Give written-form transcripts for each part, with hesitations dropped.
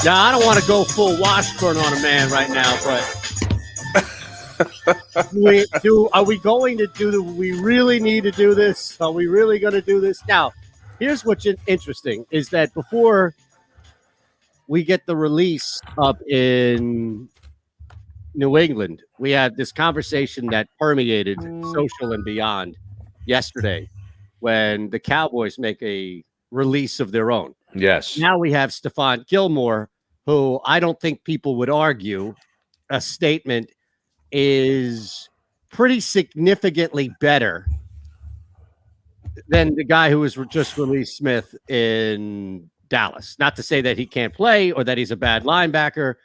Now, I don't want to go full Washburn on a man right now, but are we going to do we really need to do this? Are we really going to do this? Now, here's what's interesting is that before we get the release up in New England, we had this conversation that permeated social and beyond yesterday when the Cowboys make a release of their own. Yes. Now we have Stephon Gilmore, who I don't think people would argue a statement is pretty significantly better than the guy who was just released, Smith, in Dallas. Not to say that he can't play or that he's a bad linebacker,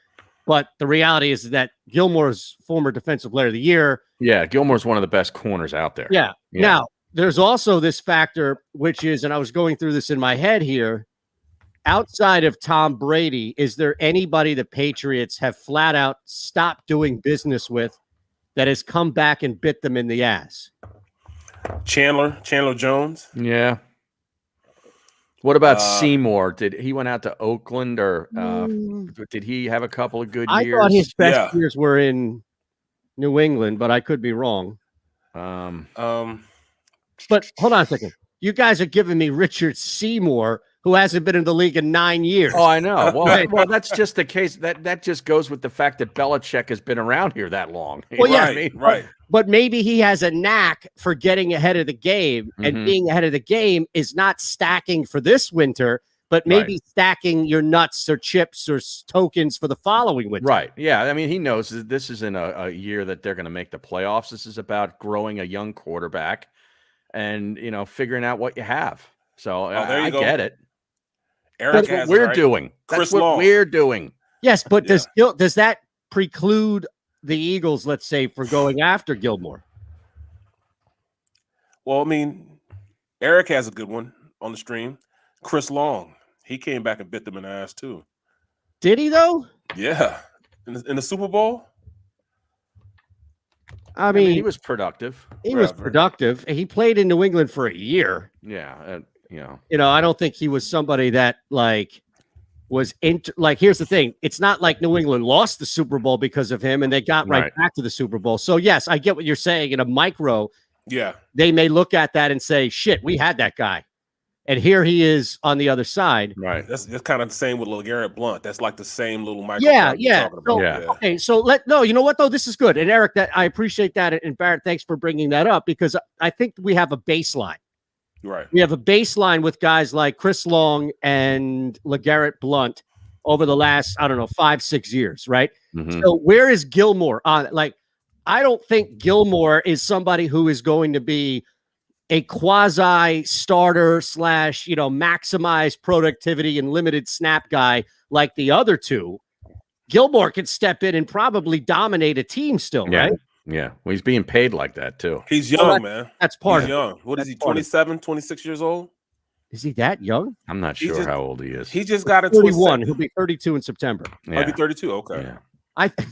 but the reality is that Gilmore's former defensive player of the year. Yeah, Gilmore's one of the best corners out there. Yeah. Now, there's also this factor, which is, and I was going through this in my head here, outside of Tom Brady, is there anybody the Patriots have flat out stopped doing business with that has come back and bit them in the ass? Chandler Jones. Yeah. What about Seymour? Did he went out to Oakland, or did he have a couple of good years? I thought his best years were in New England, but I could be wrong. But hold on a second. You guys are giving me Richard Seymour, who hasn't been in the league in 9 years. Oh, I know. Well, that's just the case. That just goes with the fact that Belichick has been around here that long. Well, yeah, I mean? Right. But maybe he has a knack for getting ahead of the game, and being ahead of the game is not stacking for this winter, but maybe stacking your nuts or chips or tokens for the following winter. Right. Yeah. I mean, he knows this isn't a year that they're going to make the playoffs. This is about growing a young quarterback and, figuring out what you have. So I get it. Eric, that's what we're doing. That's what we're doing. Yes, but does that preclude the Eagles, let's say, for going after Gilmore? Well, I mean, Eric has a good one on the stream. Chris Long, he came back and bit them in the ass too. Did he though? Yeah, in the Super Bowl. I mean, he was productive. He was productive. He played in New England for a year. Yeah, I don't think he was somebody that was here's the thing. It's not like New England lost the Super Bowl because of him and they got right back to the Super Bowl. So yes, I get what you're saying. In a micro, they may look at that and say, shit, we had that guy. And here he is on the other side. Right. That's kind of the same with LeGarrette Blount. That's like the same little micro. Yeah. Okay. So you know what though? This is good. And Eric, I appreciate that. And Barrett, thanks for bringing that up, because I think we have a baseline. Right. We have a baseline with guys like Chris Long and LeGarrette Blount over the last, 5-6 years. Right. So where is Gilmore on? I don't think Gilmore is somebody who is going to be a quasi starter / maximize productivity and limited snap guy like the other two. Gilmore can step in and probably dominate a team still, right? Yeah. Well, he's being paid like that too. He's young, man. That's part He's of young. What is he, 27, 26 years old? Is he that young? I'm not sure how old he is. He just got into 31. He'll be 32 in September. He'll be 32. Okay. Yeah. I think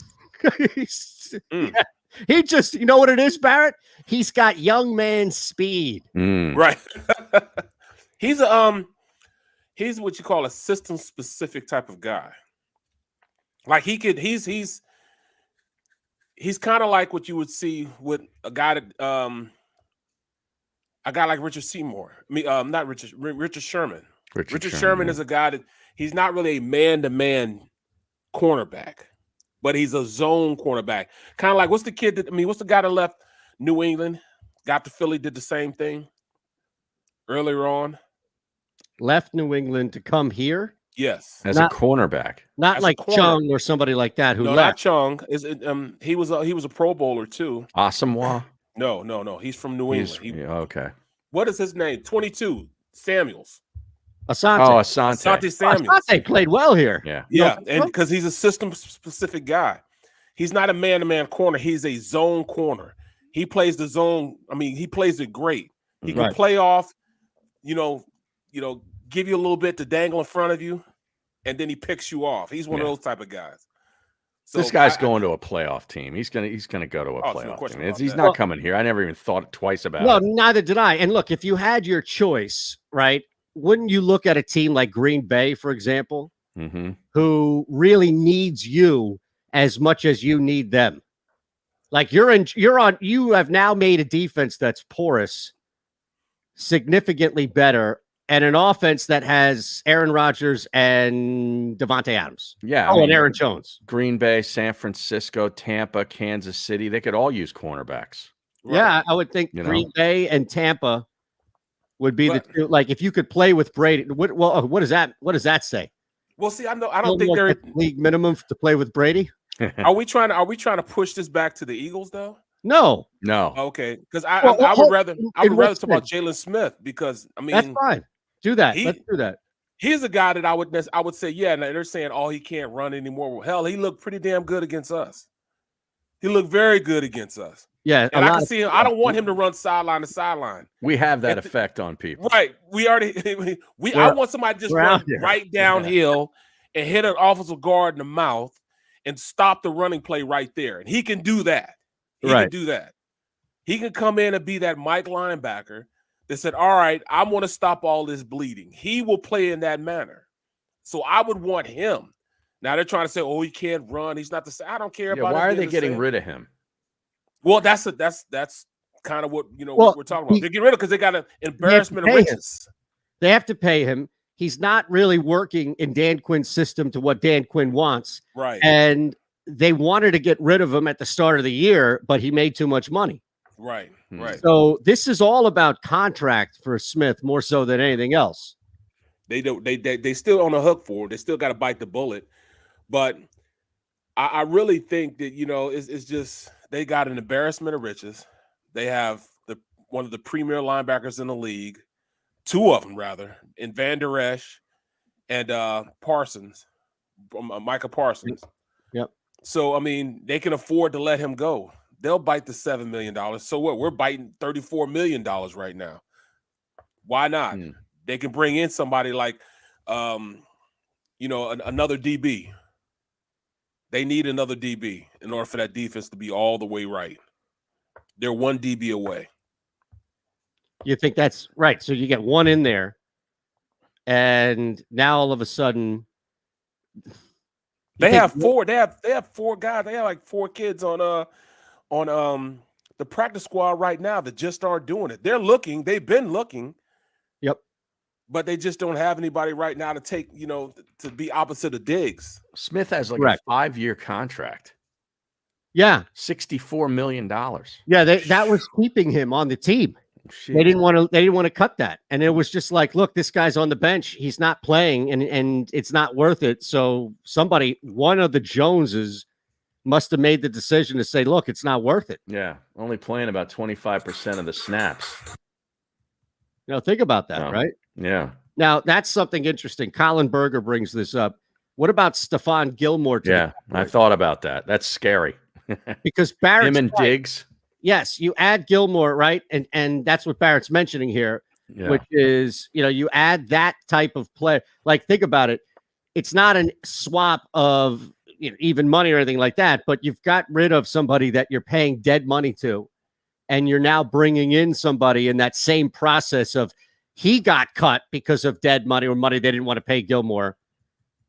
he just, you know what it is, Barrett? He's got young man speed. Right. He's what you call a system specific type of guy. Like he's kind of like what you would see with a guy like Richard Seymour. Not Richard Sherman. Richard Sherman is a guy that he's not really a man-to-man cornerback, but he's a zone cornerback. Kind of like what's the guy that left New England, got to Philly, did the same thing earlier on? Left New England to come here? Yes. As a cornerback. Not like Chung or somebody like that who left. Not Chung. He was a Pro Bowler too. Asamoah? No. He's from New England. Okay. What is his name? 22. Samuels. Asante. Oh, Asante Samuels. Asante played well here. Yeah, and because he's a system-specific guy. He's not a man-to-man corner. He's a zone corner. He plays the zone. He plays it great. He can play off, give you a little bit to dangle in front of you, and then he picks you off. He's one of those type of guys. So this guy's going to a playoff team. He's gonna go to a playoff team. He's not coming here. I never even thought twice about it. No, neither did I. And look, if you had your choice, right, wouldn't you look at a team like Green Bay, for example, who really needs you as much as you need them. Like you have now made a defense that's porous, significantly better, and an offense that has Aaron Rodgers and Devontae Adams. Yeah. And Aaron Jones. Green Bay, San Francisco, Tampa, Kansas City. They could all use cornerbacks. Right. Yeah, I would think Green Bay and Tampa would be the two. Like if you could play with Brady. What does that say? Well, see, I don't think they're league minimum to play with Brady. Are we trying to push this back to the Eagles though? No. Okay, because I would rather talk about Jalen Smith, because I mean that's fine. Do that. Let's do that. He's a guy that I would say, yeah. And they're saying, oh, he can't run anymore. Well, hell, he looked pretty damn good against us. He looked very good against us. Yeah, and I can see him. I don't want him to run sideline to sideline. We have that effect on people, right? We already. I want somebody to just run right downhill and hit an offensive guard in the mouth and stop the running play right there. And he can do that. He can do that. He can come in and be that Mike linebacker that said, all right, I want to stop all this bleeding. He will play in that manner. So I would want him. Now they're trying to say, oh, he can't run. He's not the same. I don't care about why are they getting rid of him? Well, that's kind of what what we're talking about. They get rid of because they got an embarrassment of riches. They have to pay him. He's not really working in Dan Quinn's system to what Dan Quinn wants. Right. And they wanted to get rid of him at the start of the year, but he made too much money. Right. Right. So this is all about contract for Smith more so than anything else. They still on the hook for it. They still got to bite the bullet. But I really think that, it's just they got an embarrassment of riches. They have one of the premier linebackers in the league, two of them rather, in Van Der Esch and Parsons, Micah Parsons. Yep. So, I mean, they can afford to let him go. They'll bite the $7 million. So what? We're biting $34 million right now. Why not? They can bring in somebody like, another DB. They need another DB in order for that defense to be all the way right. They're one DB away. You think that's right? So you get one in there, and now all of a sudden, they have four. They have 4 guys. They have like 4 kids on the practice squad right now that just aren't doing it. They're looking. They've been looking. Yep. But they just don't have anybody right now to take, to be opposite of Diggs. Smith has like a 5-year contract. Yeah. $64 million. Yeah, that was keeping him on the team. Shit. They didn't want to cut that. And it was just like, look, this guy's on the bench. He's not playing and it's not worth it. So one of the Joneses must have made the decision to say, look, it's not worth it. Yeah. Only playing about 25% of the snaps. Think about that, right? Yeah. Now, that's something interesting. Colin Berger brings this up. What about Stephon Gilmore? Yeah, I thought about that. That's scary. Because Barrett's him and Diggs. Yes, you add Gilmore, right? And that's what Barrett's mentioning here, which is, you add that type of play. Like, think about it. It's not a swap of even money or anything like that, but you've got rid of somebody that you're paying dead money to, and you're now bringing in somebody in that same process of he got cut because of dead money or money they didn't want to pay Gilmore,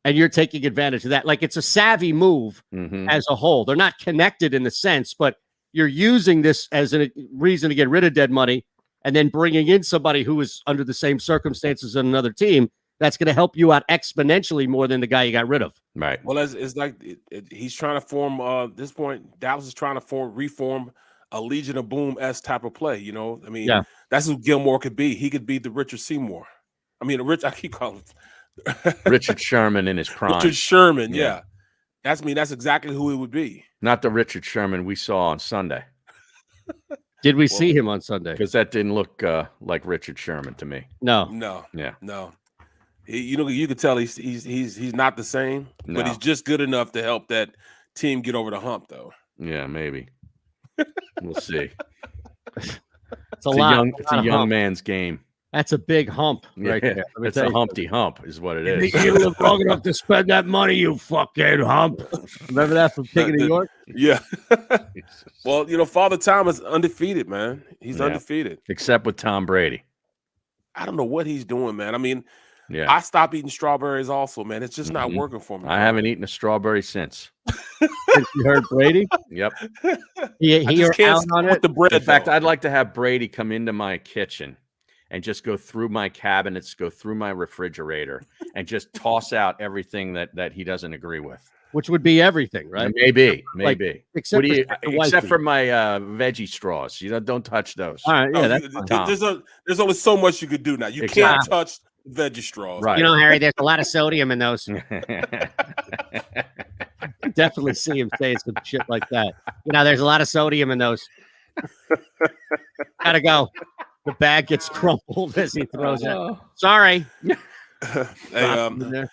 and you're taking advantage of that. Like, it's a savvy move as a whole. They're not connected in the sense, but you're using this as a reason to get rid of dead money and then bringing in somebody who is under the same circumstances in another team. That's going to help you out exponentially more than the guy you got rid of. Right. Well, it's like he's trying to form at this point, Dallas is trying to reform a Legion of Boom-esque type of play. I mean, that's who Gilmore could be. He could be the Richard Seymour. I mean, I keep calling him Richard Sherman in his prime. Richard Sherman, yeah. That's exactly who he would be. Not the Richard Sherman we saw on Sunday. Did we see him on Sunday? Because that didn't look like Richard Sherman to me. No. Yeah. No. You could tell he's not the same, but he's just good enough to help that team get over the hump, though. Yeah, maybe. We'll see. It's a young man's game. That's a big hump right there. It's a Humpty Hump is what it is. You live long enough to spend that money, you fucking hump. Remember that from King of New York? Yeah. Well, Father Time is undefeated, man. He's undefeated. Except with Tom Brady. I don't know what he's doing, man. I mean, I stopped eating strawberries also, man. It's just not working for me. I haven't eaten a strawberry since. Since you heard Brady? Yep. I just can't stick with the bread. In fact, I'd like to have Brady come into my kitchen and just go through my cabinets, go through my refrigerator, and just toss out everything that he doesn't agree with. Which would be everything, right? Maybe. Like, except for my veggie straws. You know, don't touch those. All right, yeah, there's only so much you could do now. You can't touch veggie straws. Right. You know, Harry, there's a lot of sodium in those. Definitely see him saying some shit like that. You know, there's a lot of sodium in those. Gotta go. The bag gets crumpled as he throws it. Sorry. Hey,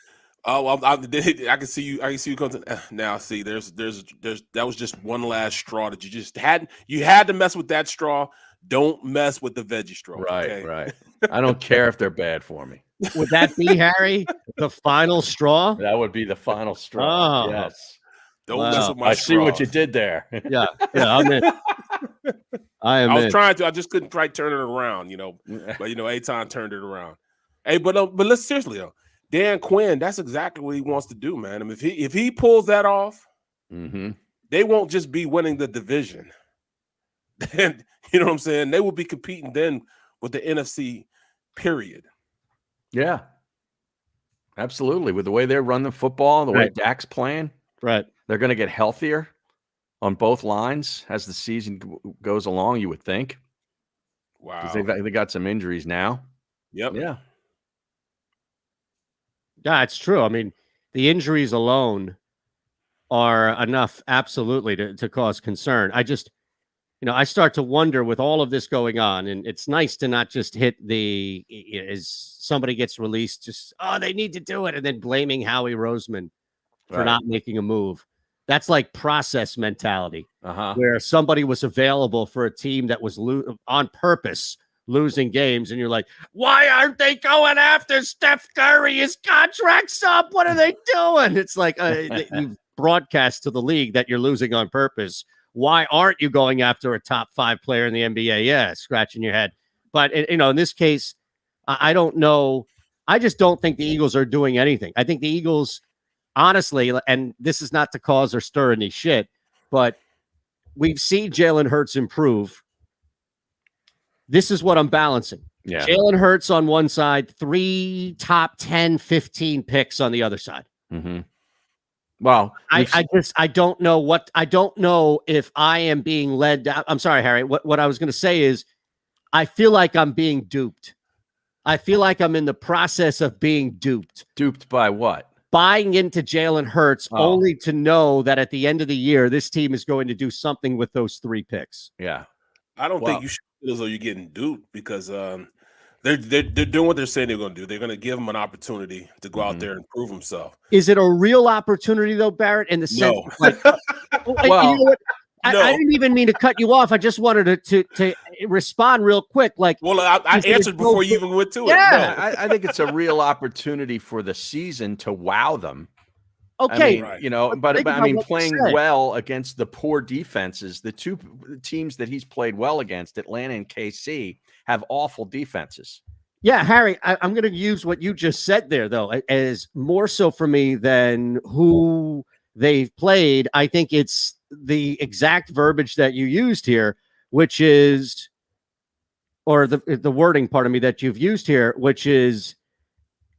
I can see you. I can see you come to now. See, there's that was just one last straw that you just had. You had to mess with that straw. Don't mess with the veggie straw. Right, okay? right. I don't care if they're bad for me. Would that be, Harry, the final straw? That would be the final straw. Oh. Yes. Don't mess with my straw. I see what you did there. Yeah, I'm in. I was trying to. I just couldn't try turn it around. You know, but Eytan turned it around. Hey, but let's seriously though. Dan Quinn, that's exactly what he wants to do, man. I mean, if he pulls that off, they won't just be winning the division. And you know what I'm saying? They will be competing then with the NFC, period. Yeah. Absolutely. With the way they're running the football, the way Dak's playing, right. They're going to get healthier on both lines as the season goes along, you would think. Wow. They got some injuries now. Yep. Yeah. Yeah, it's true. I mean, the injuries alone are enough, absolutely, to cause concern. I just, I start to wonder with all of this going on, and it's nice to not just hit as somebody gets released, just, they need to do it, and then blaming Howie Roseman for not making a move. That's like process mentality, where somebody was available for a team that was on purpose losing games, and you're like, why aren't they going after Steph Curry? His contract's up. What are they doing? It's like you broadcast to the league that you're losing on purpose. Why aren't you going after a top 5 player in the NBA? Yeah, scratching your head. But in this case, I don't know. I just don't think the Eagles are doing anything. I think the Eagles, honestly, and this is not to cause or stir any shit, but we've seen Jalen Hurts improve. This is what I'm balancing. Yeah. Jalen Hurts on one side, 3 top 10, 15 picks on the other side. Well, I don't know if I am being led down. I'm sorry, Harry. What I was going to say is I feel like I'm being duped. I feel like I'm in the process of being duped. Duped by what? Buying into Jalen Hurts only to know that at the end of the year, this team is going to do something with those 3 picks. Yeah. I don't think you should feel as though you're getting duped because they're doing what they're saying they're going to do. They're going to give him an opportunity to go out there and prove himself. Is it a real opportunity though, Barrett? In the sense, No. I didn't even mean to cut you off. I just wanted to respond real quick. I answered before you even went to it. Yeah, no. I think it's a real opportunity for the season to wow them. Okay, I mean, but I mean, playing well against the poor defenses, the 2 teams that he's played well against, Atlanta and KC, have awful defenses. Yeah, Harry, I'm going to use what you just said there, though, as more so for me than who they've played. I think it's the exact verbiage that you used here, which is, or the wording, pardon me, that you've used here, which is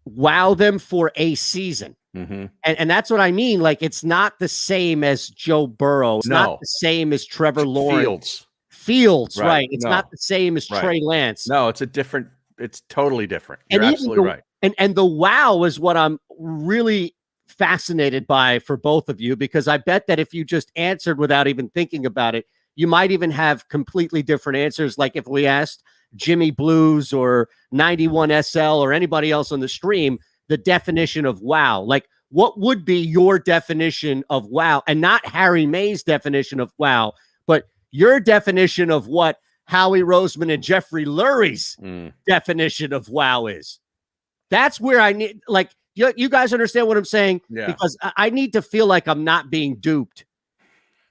wow them for a season. And that's what I mean. Like, it's not the same as Joe Burrow. It's not the same as Trevor Lawrence. Fields, right. It's not the same as Trey Lance. No, it's totally different. You're absolutely right. And the wow is what I'm really fascinated by for both of you, because I bet that if you just answered without even thinking about it, you might even have completely different answers. Like if we asked Jimmy Blues or 91 SL or anybody else on the stream, the definition of wow, like what would be your definition of wow? And not Harry May's definition of wow, but your definition of what Howie Roseman and Jeffrey Lurie's definition of wow is. That's where I need, like, you guys understand what I'm saying? Yeah. Because I need to feel like I'm not being duped.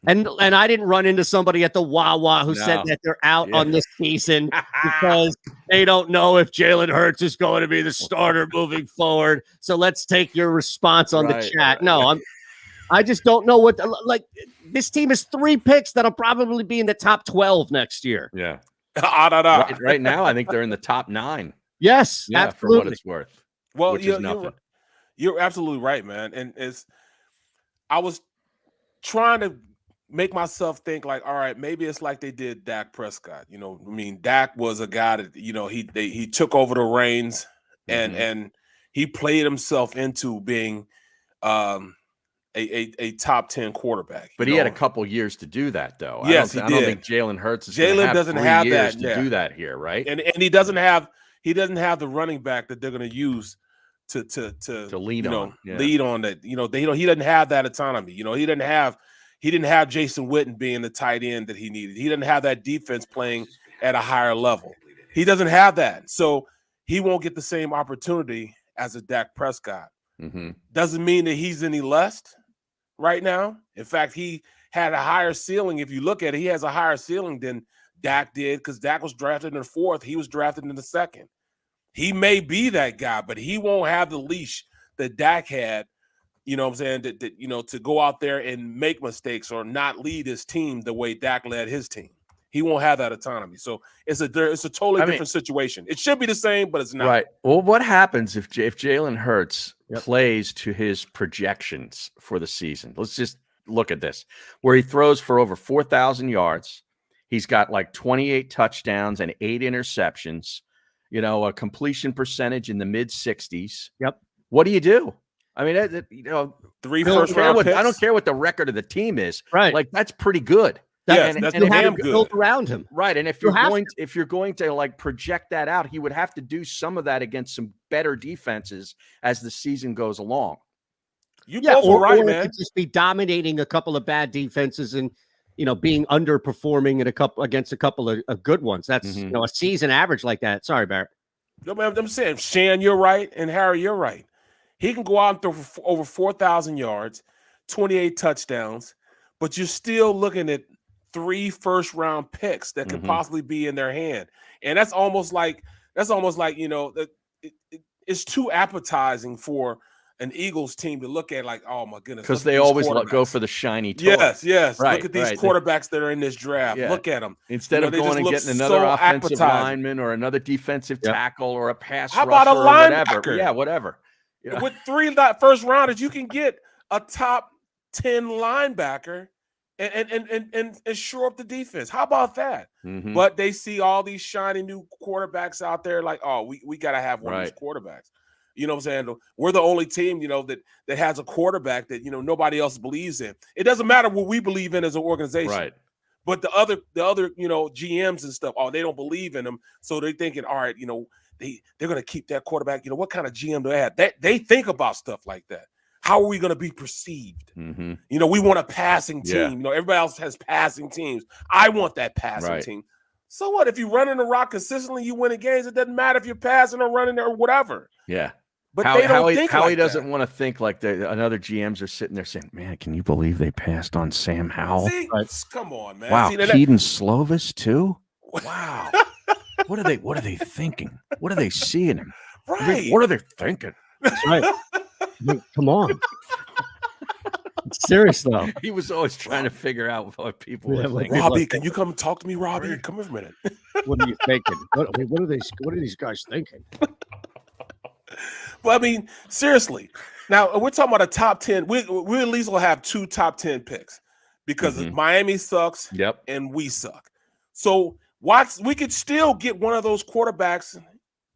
And I didn't run into somebody at the Wawa who said that they're out on this season because they don't know if Jalen Hurts is going to be the starter moving forward. So let's take your response on the chat. No, I just don't know what like this team is 3 picks that'll probably be in the top 12 next year. Yeah. Right now, I think they're in the top 9. Yes, absolutely. For what it's worth. Well, you're absolutely right, man. And I was trying to make myself think like, all right, maybe it's like they did Dak Prescott. You know, I mean, Dak was a guy that, you know, he took over the reins and he played himself into being a top 10 quarterback. But he had a couple years to do that, though. Yes, I don't think Jalen Hurts is doesn't have that to do that here, right? And he doesn't have the running back that they're going to use to lead on that. You know, he doesn't have that autonomy. You know, he didn't have Jason Witten being the tight end that he needed. He didn't have that defense playing at a higher level. He doesn't have that. So he won't get the same opportunity as a Dak Prescott. Doesn't mean that he's any less right now. In fact, he had a higher ceiling. If you look at it, he has a higher ceiling than Dak did because Dak was drafted in the 4th. He was drafted in the 2nd. He may be that guy, but he won't have the leash that Dak had, you know what I'm saying, that you know, to go out there and make mistakes or not lead his team the way Dak led his team. He won't have that autonomy. So it's a totally different situation. It should be the same, but it's not. Right. Well, what happens if Jalen Hurts plays to his projections for the season? Let's just look at this, where he throws for over 4,000 yards. He's got like 28 touchdowns and 8 interceptions, you know, a completion percentage in the mid-60s. Yep. What do you do? I mean, you know, 3 first-round picks. I don't care what the record of the team is. Right. Like, that's pretty good. Yes, that's damn good. Built around him. Right. And if you're going to like project that out, he would have to do some of that against some better defenses as the season goes along. You both are right, or man. Could just be dominating a couple of bad defenses and, you know, being underperforming against a couple of good ones. That's you know, a season average like that. Sorry, Barrett. No, man, I'm saying, Shan, you're right, and Harry, you're right. He can go out and throw for over 4,000 yards, 28 touchdowns, but you're still looking at 3 first-round picks that could possibly be in their hand, and that's almost like you know, it's too appetizing for an Eagles team to look at, like, oh my goodness, because they always go for the shiny toy. Yes. Right, look at these quarterbacks that are in this draft. Yeah. Look at them instead of going and getting another offensive lineman or another defensive tackle or a pass rusher. How about a linebacker? Yeah, whatever. You know? With 3 first rounders, you can get a top 10 linebacker and shore up the defense. How about that? But they see all these shiny new quarterbacks out there, like, oh, we got to have one of these quarterbacks. You know what I'm saying? We're the only team, you know, that has a quarterback that, you know, nobody else believes in. It doesn't matter what we believe in as an organization. Right. But the other, you know, GMs and stuff, they don't believe in them. So they're thinking, all right, you know, they're going to keep that quarterback. You know, what kind of GM do they have? They think about stuff like that. How are we going to be perceived? You know, we want a passing team. Yeah. You know, everybody else has passing teams. I want that passing team. So what? If you run in the rock consistently, you win games. It doesn't matter if you're passing or running or whatever. Yeah. But they don't think like he doesn't want to think like another GMs are sitting there saying, man, can you believe they passed on Sam Howell? See, come on, man. Wow, See, Keaton Slovis too? Wow. What are they thinking? What are they seeing him? Right. What are they thinking? That's right. I mean, come on. It's serious though. He was always trying to figure out what people were thinking. Robbie, can you come talk to me, Robbie? Come here a minute. What are you thinking? What are these guys thinking? Well, I mean, seriously. Now we're talking about a top 10. We at least will have 2 top 10 picks because Miami sucks and we suck. So we could still get one of those quarterbacks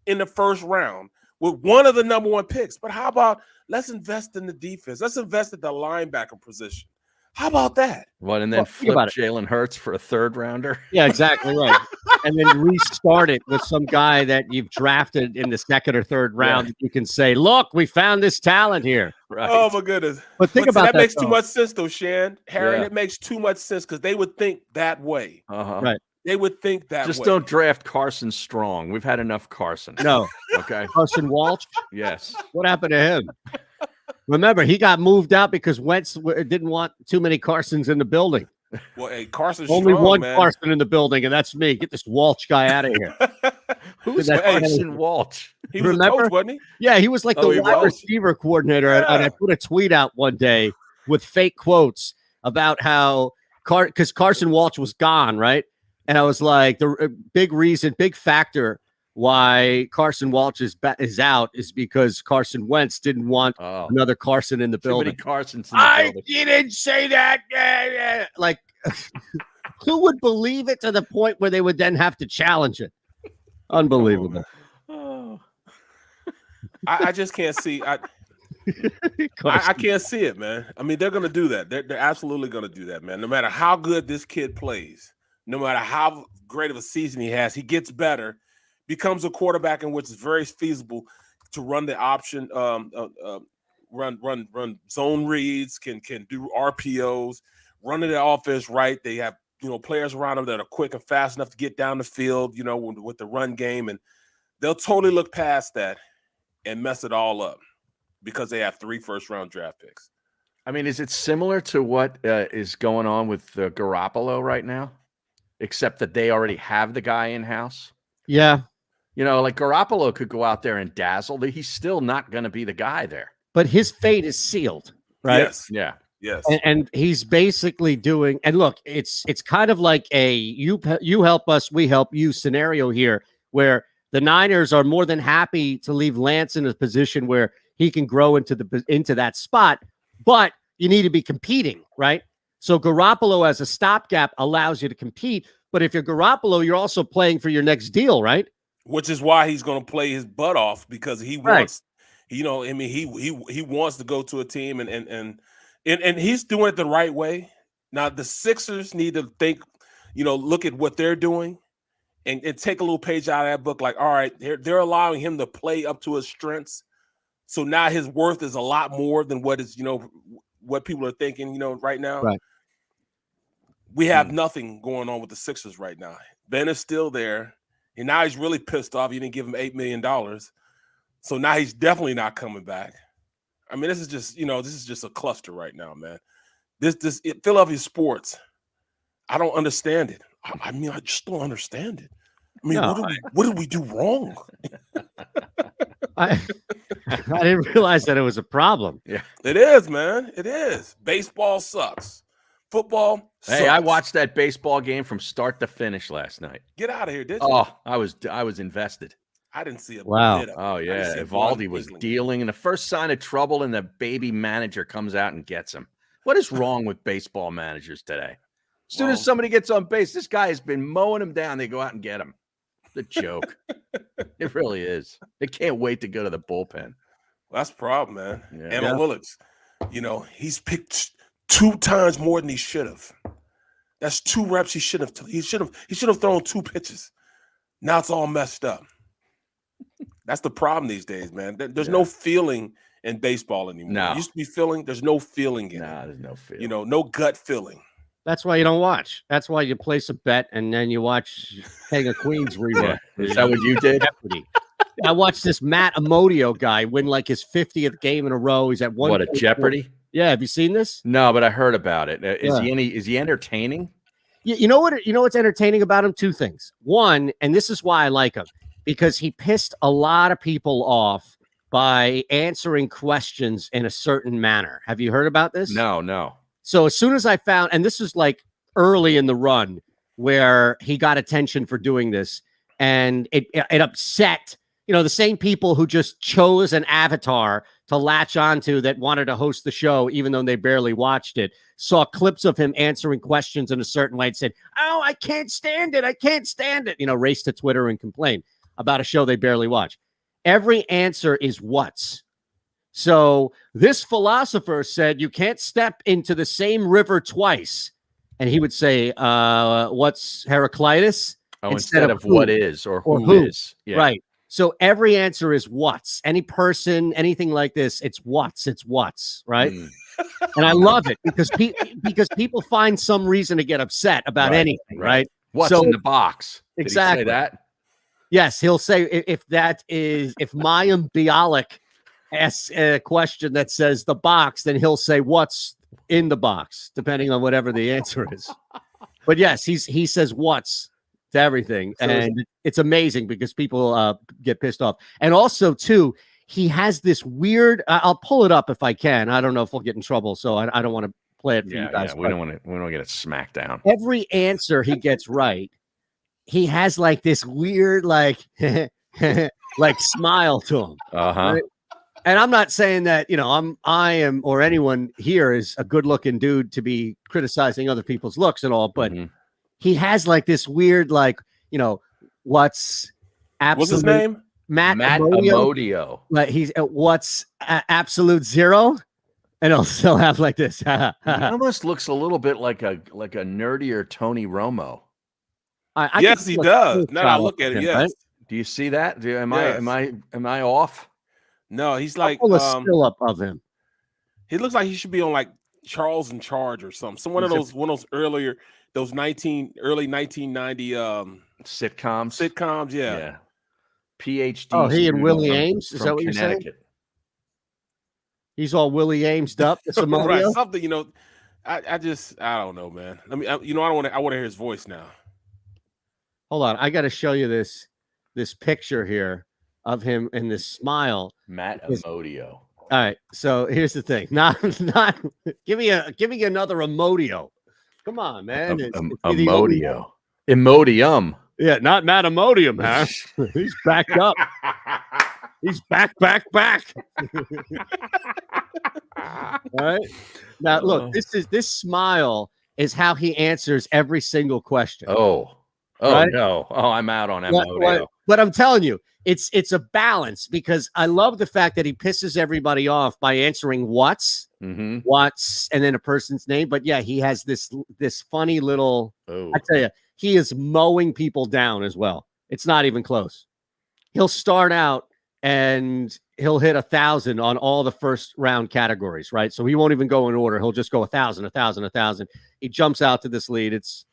in the first round with one of the number 1 picks. But how about let's invest in the defense? Let's invest in the linebacker position. How about that? What, and then flip Jalen Hurts for a 3rd rounder? Yeah, exactly right. And then restart it with some guy that you've drafted in the 2nd or 3rd round. That you can say, look, we found this talent here. Right. Oh, my goodness. But think about that. That makes too much sense, though, Shan. Harry, it makes too much sense because they would think that way. Right. They would think that Just way. don't draft Carson Strong. We've had enough Carson. No. Okay. Carson Walsh? Yes. What happened to him? Remember, he got moved out because Wentz didn't want too many Carsons in the building. Well, hey, Carson's only strong, one man. Carson in the building, and that's me. Get this Walsh guy out of here. Who's That- Carson Walsh? He was a coach, wasn't he? Yeah, he was like the he wide was? receiver coordinator. And I Yeah. put a tweet out one day with fake quotes about how because Carson Walsh was gone, right? And I was like, the big factor why Carson Walsh is out is because Carson Wentz didn't want another Carson in the building. Too many Carsons in the building. Didn't say that. Like, who would believe it to the point where they would then have to challenge it? Unbelievable. I just can't see. I can't see it, man. I mean, they're going to do that. They're absolutely going to do that, man. No matter how good this kid plays, no matter how great of a season he has, he gets better, becomes a quarterback in which is very feasible to run the option, run zone reads, can do RPOs, running the offense right. They have players around them that are quick and fast enough to get down the field, with the run game, and they'll totally look past that and mess it all up because they have 3 first-round draft picks. I mean, is it similar to what is going on with Garoppolo right now, except that they already have the guy in-house? Yeah. Like Garoppolo could go out there and dazzle. He's still not going to be the guy there. But his fate is sealed, right? Yes. Yeah. Yes. And he's basically doing, and look, it's kind of like a you help us, we help you scenario here, where the Niners are more than happy to leave Lance in a position where he can grow into that spot, but you need to be competing, right? So Garoppolo as a stopgap allows you to compete, but if you're Garoppolo, you're also playing for your next deal, right? Which is why he's going to play his butt off, because he wants, he wants to go to a team and he's doing it the right way. Now the Sixers need to think, look at what they're doing and take a little page out of that book. Like, all right, they're allowing him to play up to his strengths. So now his worth is a lot more than what is, what people are thinking, right now. Right. We have nothing going on with the Sixers right now. Ben is still there. And now he's really pissed off. You didn't give him $8 million. So now he's definitely not coming back. I mean, this is just a cluster right now, man. Philadelphia sports, I don't understand it. I mean, I just don't understand it. I mean, what did we do wrong? I didn't realize that it was a problem. Yeah, it is, man. It is. Baseball sucks. Football sucks. Hey, I watched that baseball game from start to finish last night. Get out of here, did you? Oh, I was invested. I didn't see it. Wow. Oh yeah, Evaldi was dealing, and the first sign of trouble, and the baby manager comes out and gets him. What is wrong with baseball managers today? As soon as somebody gets on base, this guy has been mowing him down. They go out and get him. The joke. It really is. They can't wait to go to the bullpen. Well, that's the problem, man. Yeah. Emma Willis, he's picked 2 times more than he should have. That's 2 reps he should have. He should have thrown 2 pitches. Now it's all messed up. That's the problem these days, man. There's no feeling in baseball anymore. No. It used to be feeling. There's no feeling in it. There's no feeling. No gut feeling. That's why you don't watch. That's why you place a bet and then you watch King of Queens rerun. Yeah. Is that what you did? Jeopardy. I watched this Matt Amodio guy win like his 50th game in a row. He's at 1. What, a Jeopardy? Yeah, have you seen this? No, but I heard about it. Is he entertaining? You know what's entertaining about him? 2 things. One, and this is why I like him, because he pissed a lot of people off by answering questions in a certain manner. Have you heard about this? No. So as soon as I found, and this is like early in the run where he got attention for doing this, and it upset, the same people who just chose an avatar to latch onto that wanted to host the show, even though they barely watched it, saw clips of him answering questions in a certain way and said, "Oh, I can't stand it. I can't stand it." Race to Twitter and complain about a show they barely watch. Every answer is what's. So this philosopher said you can't step into the same river twice. And he would say, what's Heraclitus? Oh, instead of what is or who is. Yeah. Right. So every answer is what's. Any person, anything like this, it's what's, right? And I love it because people find some reason to get upset about anything, right? What's in the box? Exactly. Did he say that? Yes, he'll say if Mayim Bialik asks a question that says the box, then he'll say what's in the box, depending on whatever the answer is. But yes, he says what's to everything, So and it's amazing because people get pissed off. And also, too, he has this weird. I'll pull it up if I can. I don't know if we'll get in trouble, so I don't want to play it for you guys. Yeah, we don't want to get it smacked down. Every answer he gets right, he has like this weird like like smile to him. Right? And I'm not saying that, you know, I am or anyone here is a good looking dude to be criticizing other people's looks and all, but he has like this weird, like, you know, what's his name? Matt Amodio. Like he's what's absolute zero, and he'll have like this. He almost looks a little bit like a nerdier Tony Romo. Yes, he does. Now I look at it. Yes. Right? Do you see that? Am I off? No, he's like pull a still up of him. He looks like he should be on like Charles in Charge or something. Some one of those early 1990 sitcoms. Yeah. PhD. Oh, he and Willie Ames. Is that what you're saying? He's all Willie Ames'd up. Right, something, you know. I don't know, man. I mean, I want to hear his voice now. Hold on, I got to show you this picture here of him and this smile. Matt Amodio. All right, so here's the thing. Not give me another Amodio. Come on, man. Amodio. Imodium. Yeah, not Matt Imodium, huh? He's backed up. He's back. All right. Now look, this smile is how he answers every single question. Oh right? No. Oh, I'm out on Amodio. But I'm telling you, it's a balance because I love the fact that he pisses everybody off by answering what's and then a person's name. But yeah, he has this funny little. I tell you, he is mowing people down as well. It's not even close. He'll start out and he'll hit 1,000 on all the first round categories, right? So he won't even go in order. He'll just go 1,000, 1,000, 1,000. He jumps out to this lead. It's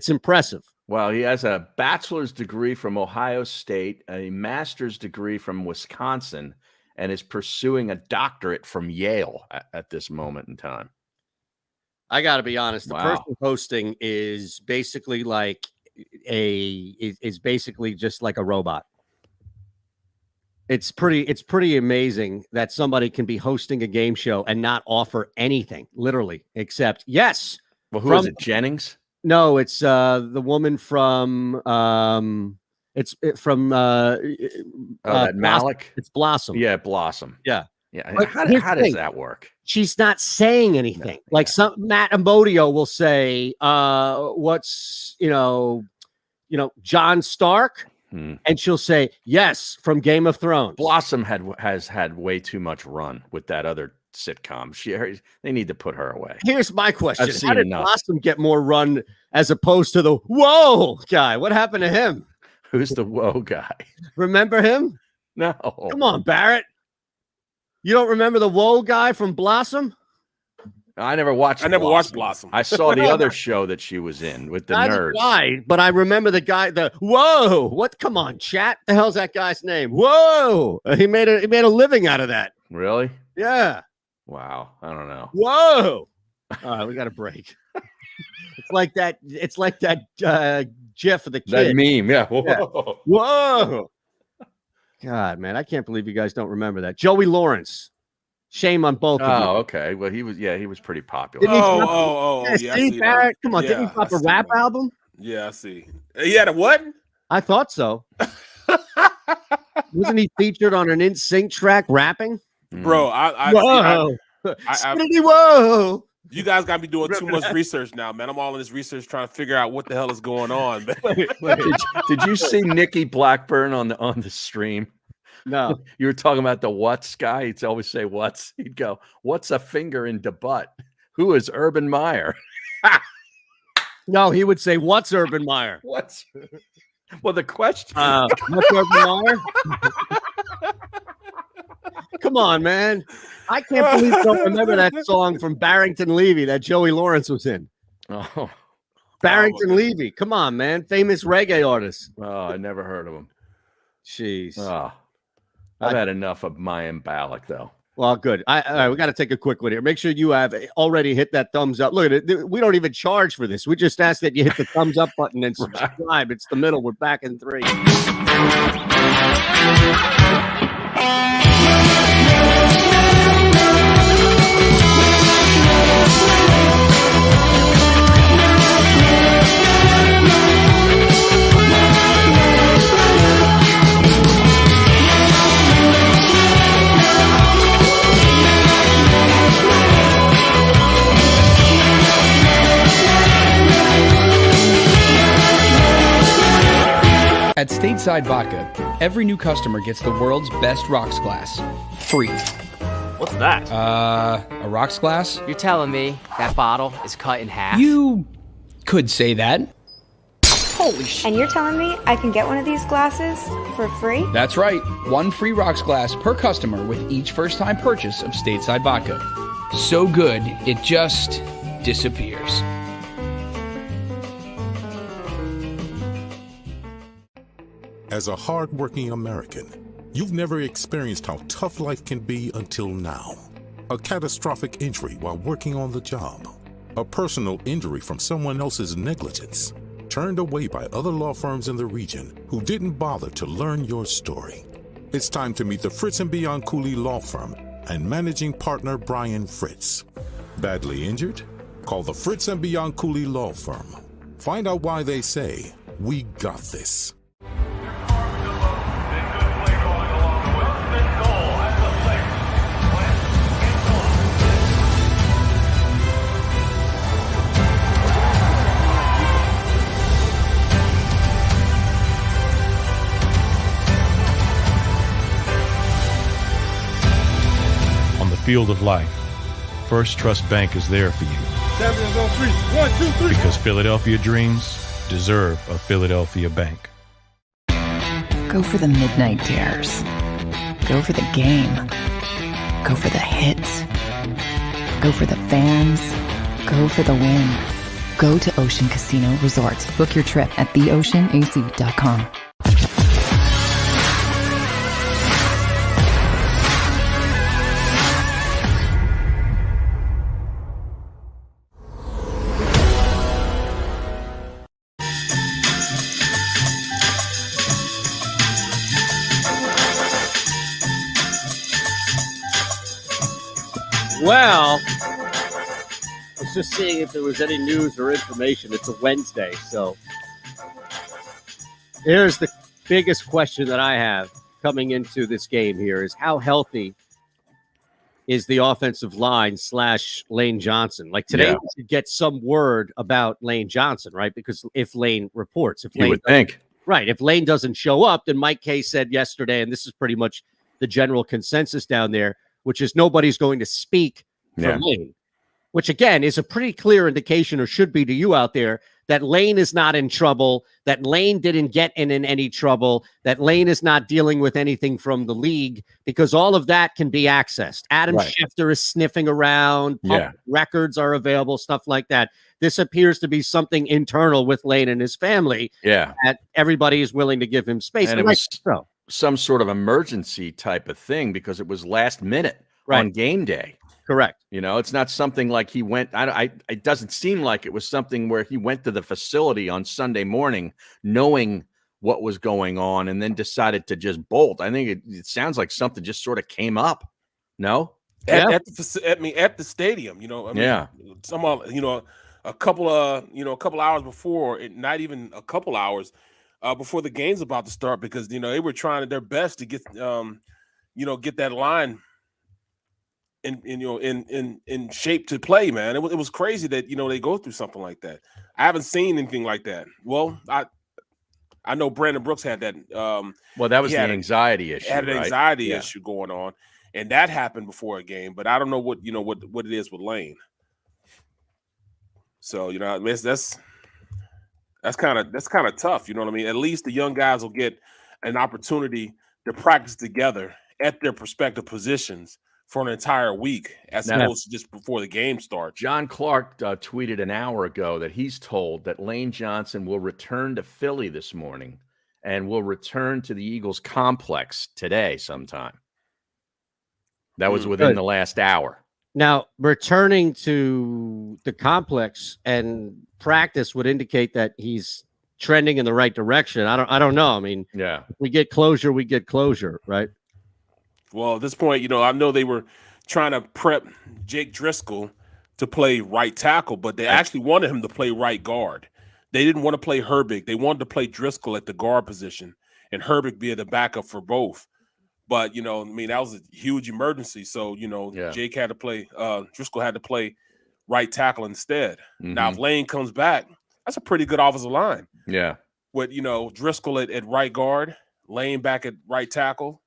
impressive. Well, he has a bachelor's degree from Ohio State, a master's degree from Wisconsin, and is pursuing a doctorate from Yale at this moment in time. I got to be honest. The person hosting is basically like is basically just like a robot. It's pretty amazing that somebody can be hosting a game show and not offer anything, literally, except yes. Well, who is it? Jennings? No, it's the woman from Malik. It's Blossom. Yeah, Blossom. Yeah. How does that work? She's not saying anything. Like Matt Amodio will say, what's John Stark? And she'll say, yes, from Game of Thrones. Blossom has had way too much run with that other sitcom. They need to put her away. Here's my question. How did Blossom get more run as opposed to the whoa guy? What happened to him? Who's the whoa guy? Remember him? No. Come on, Barrett. You don't remember the whoa guy from Blossom? I never watched Blossom. I saw the other show that she was in with the nerds. But I remember the guy, whoa, what? Come on, chat. The hell's that guy's name? Whoa. He made a living out of that. Really? Yeah. Wow. I don't know. Whoa. All right, we got a break. It's like that GIF of the kid. That meme, yeah. Whoa. Yeah. Whoa. God, man, I can't believe you guys don't remember that. Joey Lawrence. Shame on both of you. Oh, okay. Well, he was pretty popular. Yeah, see, Barrett? Come on, didn't he drop a rap album? Yeah, I see. He had a what? I thought so. Wasn't he featured on an NSYNC track rapping? Bro, whoa. Whoa. You guys got me doing too much research now, man. I'm all in this research trying to figure out what the hell is going on. Did you see Nikki Blackburn on the stream? No. You were talking about the what's guy. He'd always say what's. He'd go, what's a finger in the butt? Who is Urban Meyer? No, he would say, what's Urban Meyer? What's? Well, the question. What's Urban Meyer? Come on, man. I can't believe you don't remember that song from Barrington Levy that Joey Lawrence was in. Oh. Barrington Levy. Come on, man. Famous reggae artist. Oh, I never heard of him. Jeez. Oh. I've had enough of Mayim Balak, though. Well, good. All right, we got to take a quick one here. Make sure you have already hit that thumbs up. Look at it. We don't even charge for this. We just ask that you hit the thumbs up button and subscribe. It's the middle. We're back in 3. At Stateside Vodka, every new customer gets the world's best rocks glass, free. What's that? A rocks glass? You're telling me that bottle is cut in half? You could say that. Holy shit. And you're telling me I can get one of these glasses for free? That's right. 1 free rocks glass per customer with each first-time purchase of Stateside Vodka. So good, it just disappears. As a hard-working American, you've never experienced how tough life can be until now. A catastrophic injury while working on the job. A personal injury from someone else's negligence. Turned away by other law firms in the region who didn't bother to learn your story. It's time to meet the Fritz & Bianculli Law Firm and managing partner Brian Fritz. Badly injured? Call the Fritz & Bianculli Law Firm. Find out why they say, "We got this." Field of life, First Trust Bank is there for you. Champions on 3. 1, 2, 3. Because Philadelphia dreams deserve a Philadelphia bank. Go for the midnight dares. Go for the game. Go for the hits. Go for the fans. Go for the win. Go to Ocean Casino Resort. Book your trip at theoceanac.com. Well, I was just seeing if there was any news or information. It's a Wednesday, so here's the biggest question that I have coming into this game here is how healthy is the offensive line / Lane Johnson? Like today, we should get some word about Lane Johnson, right? Because if Lane reports, if You Lane would think. Right. If Lane doesn't show up, then Mike Kay said yesterday, and this is pretty much the general consensus down there, which is nobody's going to speak for Lane, which again is a pretty clear indication, or should be to you out there, that Lane is not in trouble, that Lane didn't get in any trouble, that Lane is not dealing with anything from the league, because all of that can be accessed. Adam Schefter is sniffing around, records are available, stuff like that. This appears to be something internal with Lane and his family. That everybody is willing to give him space. And it was some sort of emergency type of thing because it was last minute on game day. Correct. You know, it's not something like he went. It doesn't seem like it was something where he went to the facility on Sunday morning knowing what was going on and then decided to just bolt. I think it sounds like something just sort of came up. No, at the stadium. You know, I mean, somehow, you know, a couple hours before, not even a couple hours before the game's about to start, because you know they were trying their best to get get that line in shape to play, man. It was crazy that they go through something like that. I haven't seen anything like that. Well, I know Brandon Brooks had that. Well, that was the anxiety issue. Had an anxiety issue going on, and that happened before a game. But I don't know what it is with Lane. So that's kind of tough. You know what I mean? At least the young guys will get an opportunity to practice together at their respective positions for an entire week, as opposed to just before the game starts. John Clark tweeted an hour ago that he's told that Lane Johnson will return to Philly this morning and will return to the Eagles complex today sometime. That was within the last hour. Now, returning to the complex and practice would indicate that he's trending in the right direction. I don't know. I mean, yeah, if we get closure, we get closure, right? Well, at this point, I know they were trying to prep Jake Driscoll to play right tackle, but they actually wanted him to play right guard. They didn't want to play Herbig. They wanted to play Driscoll at the guard position and Herbig be the backup for both. But, that was a huge emergency. So, Jake had to play, Driscoll had to play right tackle instead. Now, if Lane comes back, that's a pretty good offensive line. Yeah. With, Driscoll at right guard, Lane back at right tackle.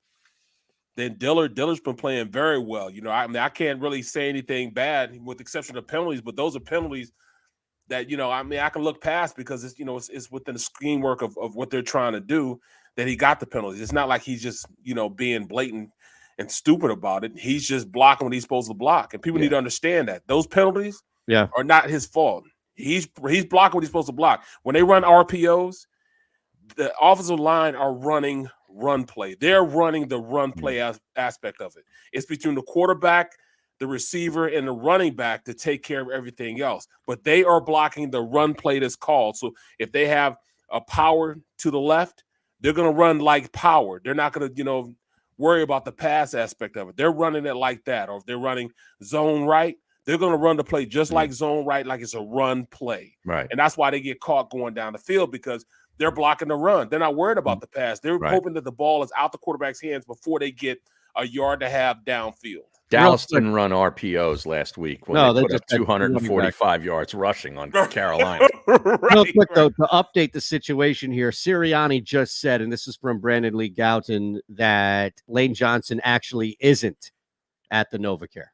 Then Dillard's been playing very well. I can't really say anything bad with the exception of penalties, but those are penalties that, I can look past because it's within the scheme work of what they're trying to do that he got the penalties. It's not like he's just, being blatant and stupid about it. He's just blocking what he's supposed to block. And people need to understand that. Those penalties are not his fault. He's blocking what he's supposed to block. When they run RPOs, the offensive line are running run play. They're running the run play aspect of it. It's between the quarterback, the receiver, and the running back to take care of everything else. But they are blocking the run play that's called. So if they have a power to the left, they're going to run like power. They're not going to, worry about the pass aspect of it. They're running it like that. Or if they're running zone right, they're going to run the play just like zone right, like it's a run play. Right. And that's why they get caught going down the field because they're blocking the run. They're not worried about the pass. They're hoping that the ball is out the quarterback's hands before they get a yard and a half downfield. Dallas didn't run RPOs last week when they put up 245 yards rushing on Carolina. Real quick, though, to update the situation here, Sirianni just said, and this is from Brandon Lee Gouton, that Lane Johnson actually isn't at the NovaCare.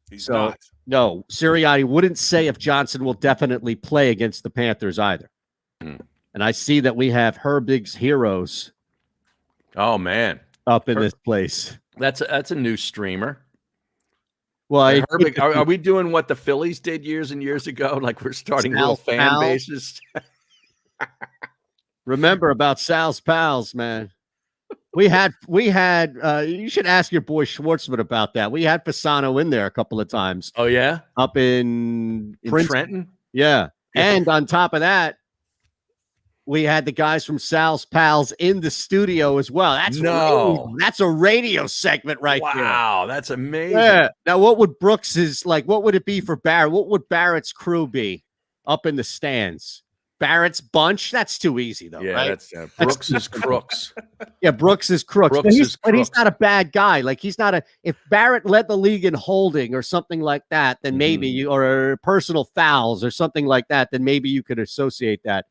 He's not. No, Sirianni wouldn't say if Johnson will definitely play against the Panthers either. And I see that we have Herbig's Heroes. Oh, man. Up in this place. That's a new streamer. Well, Herbig, are we doing what the Phillies did years and years ago? Like we're starting little fan bases? Remember about Sal's Pals, man. We had you should ask your boy Schwartzman about that. We had Fasano in there a couple of times. Oh, yeah? Up in Trenton? Yeah. And on top of we had the guys from Sal's Pals in the studio as well. That's a radio segment right there. Wow, that's amazing. Yeah. Now, what would what would it be for Barrett? What would Barrett's crew be up in the stands? Barrett's bunch? That's too easy, though, right? That's Brooks's Crooks. Yeah, Brooks's Crooks. But he's not a bad guy. Like, he's not if Barrett led the league in holding or something like that, then maybe or personal fouls or something like that, then maybe you could associate that.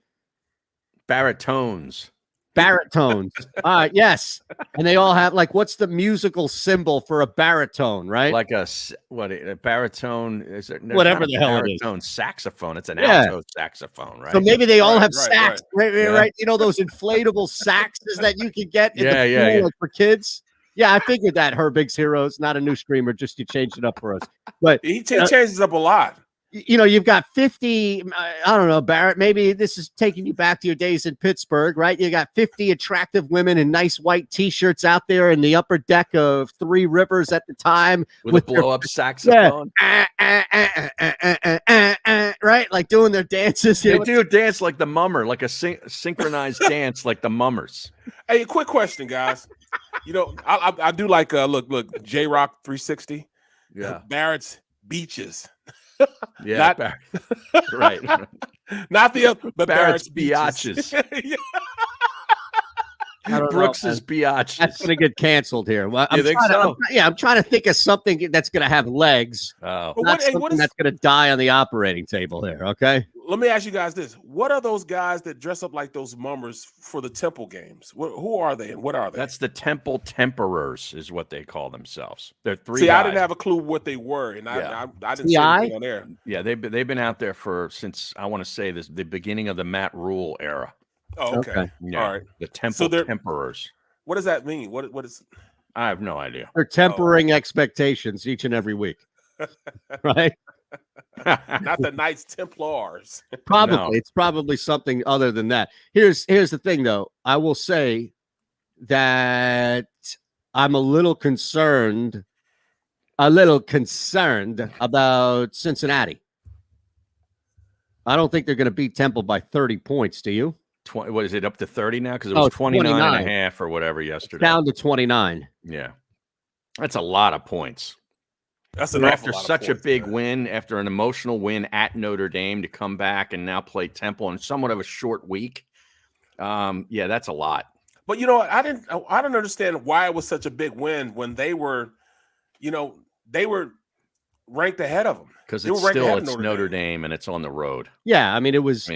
Baritones. Yes. And they all have what's the musical symbol for a baritone, right? Like a baritone is it whatever the hell it is. Baritone saxophone. It's an alto saxophone, right? So maybe they all have sax, right? Those inflatable saxes that you can get in for kids. Yeah, I figured that Herbig's Heroes, not a new streamer, just you changed it up for us. But he changes up a lot. You've got 50, I don't know, Barrett, maybe this is taking you back to your days in Pittsburgh, right? You got 50 attractive women in nice white T-shirts out there in the upper deck of Three Rivers at the time. With a blow-up saxophone. Right? Like doing their dances. They do dance like the mummer, like a synchronized dance like the mummers. Hey, a quick question, guys. I do like, look, J-Rock 360. Yeah. Barrett's Beaches. Yeah, right. Not the other, but Barrett's biatches. Brooks's biatches. That's going to get canceled here. Well, I'm trying to think of something that's going to have legs. Oh, not something that's going to die on the operating table here. Okay. Let me ask you guys this: what are those guys that dress up like those mummers for the Temple games? Who are they and what are they? That's the Temple Temperers, is what they call themselves. They're three. See, guys. I didn't have a clue what they were, and I didn't see anything on there. Yeah, they've been out there since I want to say the beginning of the Matt Rule era. Oh, okay. Yeah, all right. The Temple Temperers. What does that mean? What is? I have no idea. They're tempering expectations each and every week, right? Not the Knights Templars. Probably. No. It's probably something other than that. Here's the thing, though. I will say that I'm a little concerned about Cincinnati. I don't think they're going to beat Temple by 30 points. Do you? What is it, up to 30 now? Because it was 29 and a half or whatever yesterday. Down to 29. Yeah. That's a lot of points. That's after such a big win, after an emotional win at Notre Dame, to come back and now play Temple in somewhat of a short week. Yeah, that's a lot. But you know, I didn't understand why it was such a big win when they were, they were ranked ahead of them. Because it's Notre Dame and it's on the road. Yeah, I mean, it was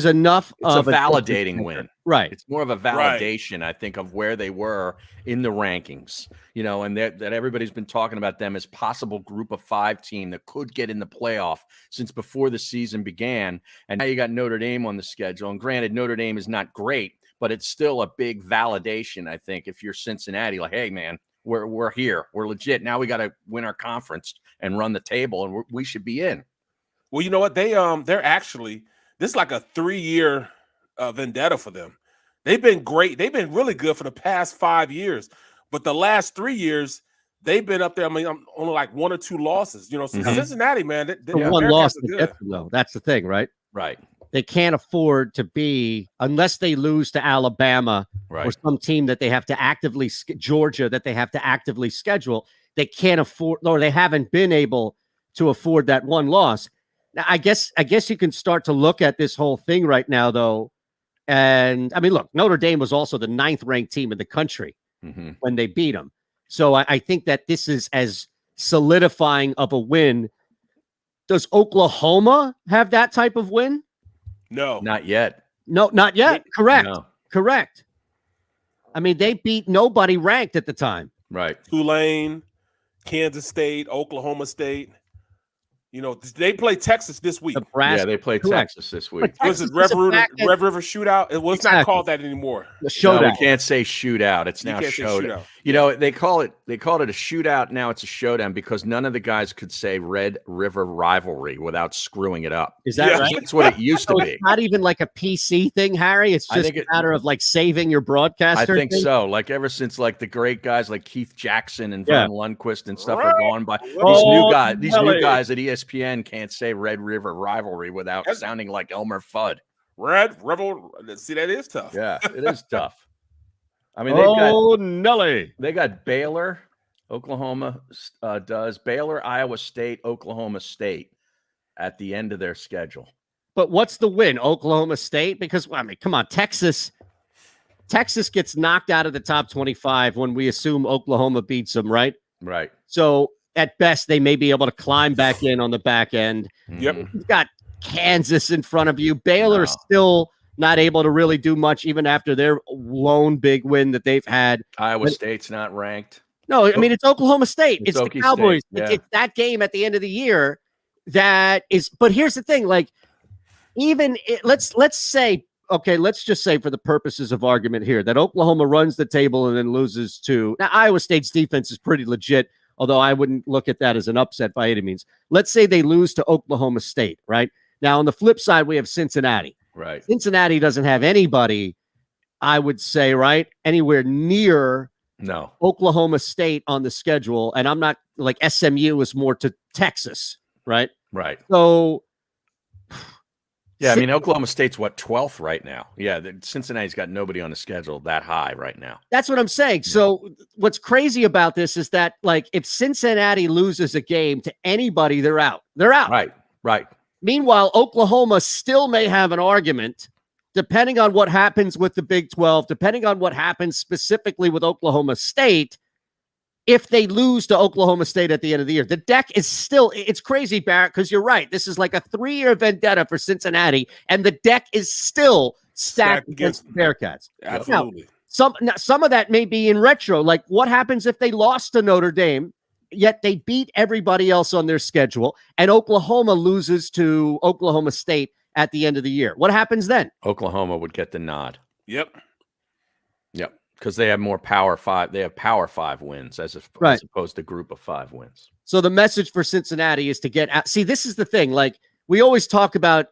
enough of a validating win. Right. It's more of a validation, I think, of where they were in the rankings, and that everybody's been talking about them as possible group of 5 team that could get in the playoff since before the season began. And now you got Notre Dame on the schedule. And granted, Notre Dame is not great, but it's still a big validation, I think, if you're Cincinnati, like, hey, man, we're here. We're legit. Now we got to win our conference and run the table, and we should be in. Well, you know what? They're actually – this is like a 3-year vendetta for them. They've been great. They've been really good for the past 5 years. But the last 3 years, they've been up there. I mean, I'm only like 1 or 2 losses. Cincinnati, man. One loss to get them, though. That's the thing, right? Right. They can't afford to be, unless they lose to Alabama or some team that they have to actively, Georgia, that they have to actively schedule. They can't afford, or they haven't been able to afford that one loss. Now, I guess you can start to look at this whole thing right now, though. And I mean, look, Notre Dame was also the 9th ranked team in the country when they beat them. So I think that this is as solidifying of a win. Does Oklahoma have that type of win? No, not yet. No, not yet. Correct. No. Correct. I mean, they beat nobody ranked at the time. Right. Tulane, Kansas State, Oklahoma State. They play Texas this week. Nebraska. Yeah, they play Texas this week. Was it Red River Shootout? It's not called that anymore. The shootout. No, we can't say shootout. It's now showdown. They call it a shootout. Now it's a showdown because none of the guys could say Red River rivalry without screwing it up. Is that right? That's what it used to be. It's not even like a PC thing, Harry. It's just a matter of like saving your broadcaster. I think so. Like ever since like the great guys like Keith Jackson and Von Lundquist and stuff are gone by. These new guys at ESPN can't say Red River rivalry without sounding like Elmer Fudd. Red River. See, that is tough. Yeah, it is tough. I mean, they got Baylor, Oklahoma does Baylor, Iowa State, Oklahoma State at the end of their schedule. But what's the win? Oklahoma State? Because I mean, come on, Texas gets knocked out of the top 25 when we assume Oklahoma beats them, right? Right. So at best, they may be able to climb back in on the back end. Yep. You've got Kansas in front of you. Baylor still not able to really do much even after their lone big win that they've had. Iowa State's not ranked. No, I mean, it's Oklahoma State. It's the Cowboys. State, It's that game at the end of the year that is. But here's the thing, like, let's say, okay, let's just say for the purposes of argument here that Oklahoma runs the table and then loses to. Now, Iowa State's defense is pretty legit, although I wouldn't look at that as an upset by any means. Let's say they lose to Oklahoma State, right? Now, on the flip side, we have Cincinnati. Right. Cincinnati doesn't have anybody, I would say, right, anywhere near Oklahoma State on the schedule. And I'm not like SMU is more to Texas, right? Right. So, yeah, I mean, Oklahoma State's 12th right now. Yeah, Cincinnati's got nobody on the schedule that high right now. That's what I'm saying. Yeah. So what's crazy about this is that, like, if Cincinnati loses a game to anybody, they're out. They're out. Right. Meanwhile, Oklahoma still may have an argument, depending on what happens with the Big 12, depending on what happens specifically with Oklahoma State, if they lose to Oklahoma State at the end of the year. The deck is still, it's crazy, Barrett, because you're right. This is like a 3-year vendetta for Cincinnati, and the deck is still stacked against the Bearcats. Absolutely. Now, some of that may be in retro. Like, what happens if they lost to Notre Dame, yet they beat everybody else on their schedule, and Oklahoma loses to Oklahoma State at the end of the year? What happens then? Oklahoma would get the nod. Yep. Because they have more Power 5. They have Power 5 wins as opposed to Group of 5 wins. So the message for Cincinnati is to get out. See, this is the thing. Like, we always talk about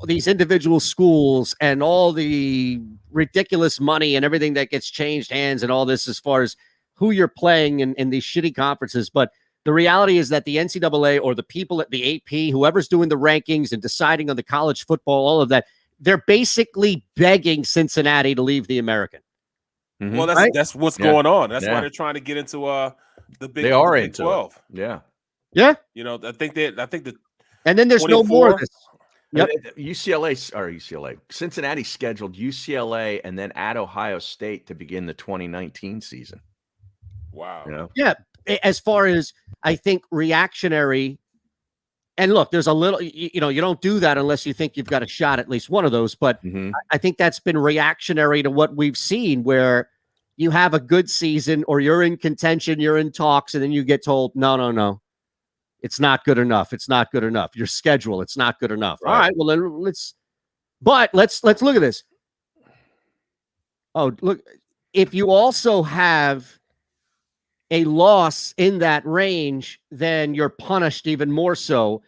these individual schools and all the ridiculous money and everything that gets changed hands and all this as far as who you're playing in these shitty conferences, but the reality is that the NCAA or the people at the AP, whoever's doing the rankings and deciding on the college football, all of that, they're basically begging Cincinnati to leave the American. Mm-hmm. Well, that's what's going on. That's why they're trying to get into the Big. They are the Big into 12. Yeah. You know, I think the. And then there's no more of this. Yep. Cincinnati scheduled UCLA and then at Ohio State to begin the 2019 season. Wow. You know? Yeah. As far as I think reactionary, and look, there's a little, you don't do that unless you think you've got a shot at least one of those. But I think that's been reactionary to what we've seen, where you have a good season or you're in contention, you're in talks, and then you get told, no. It's not good enough. It's not good enough. Your schedule, it's not good enough. Right. All right, well then let's look at this. Oh, look, if you also have a loss in that range, then you're punished even more so.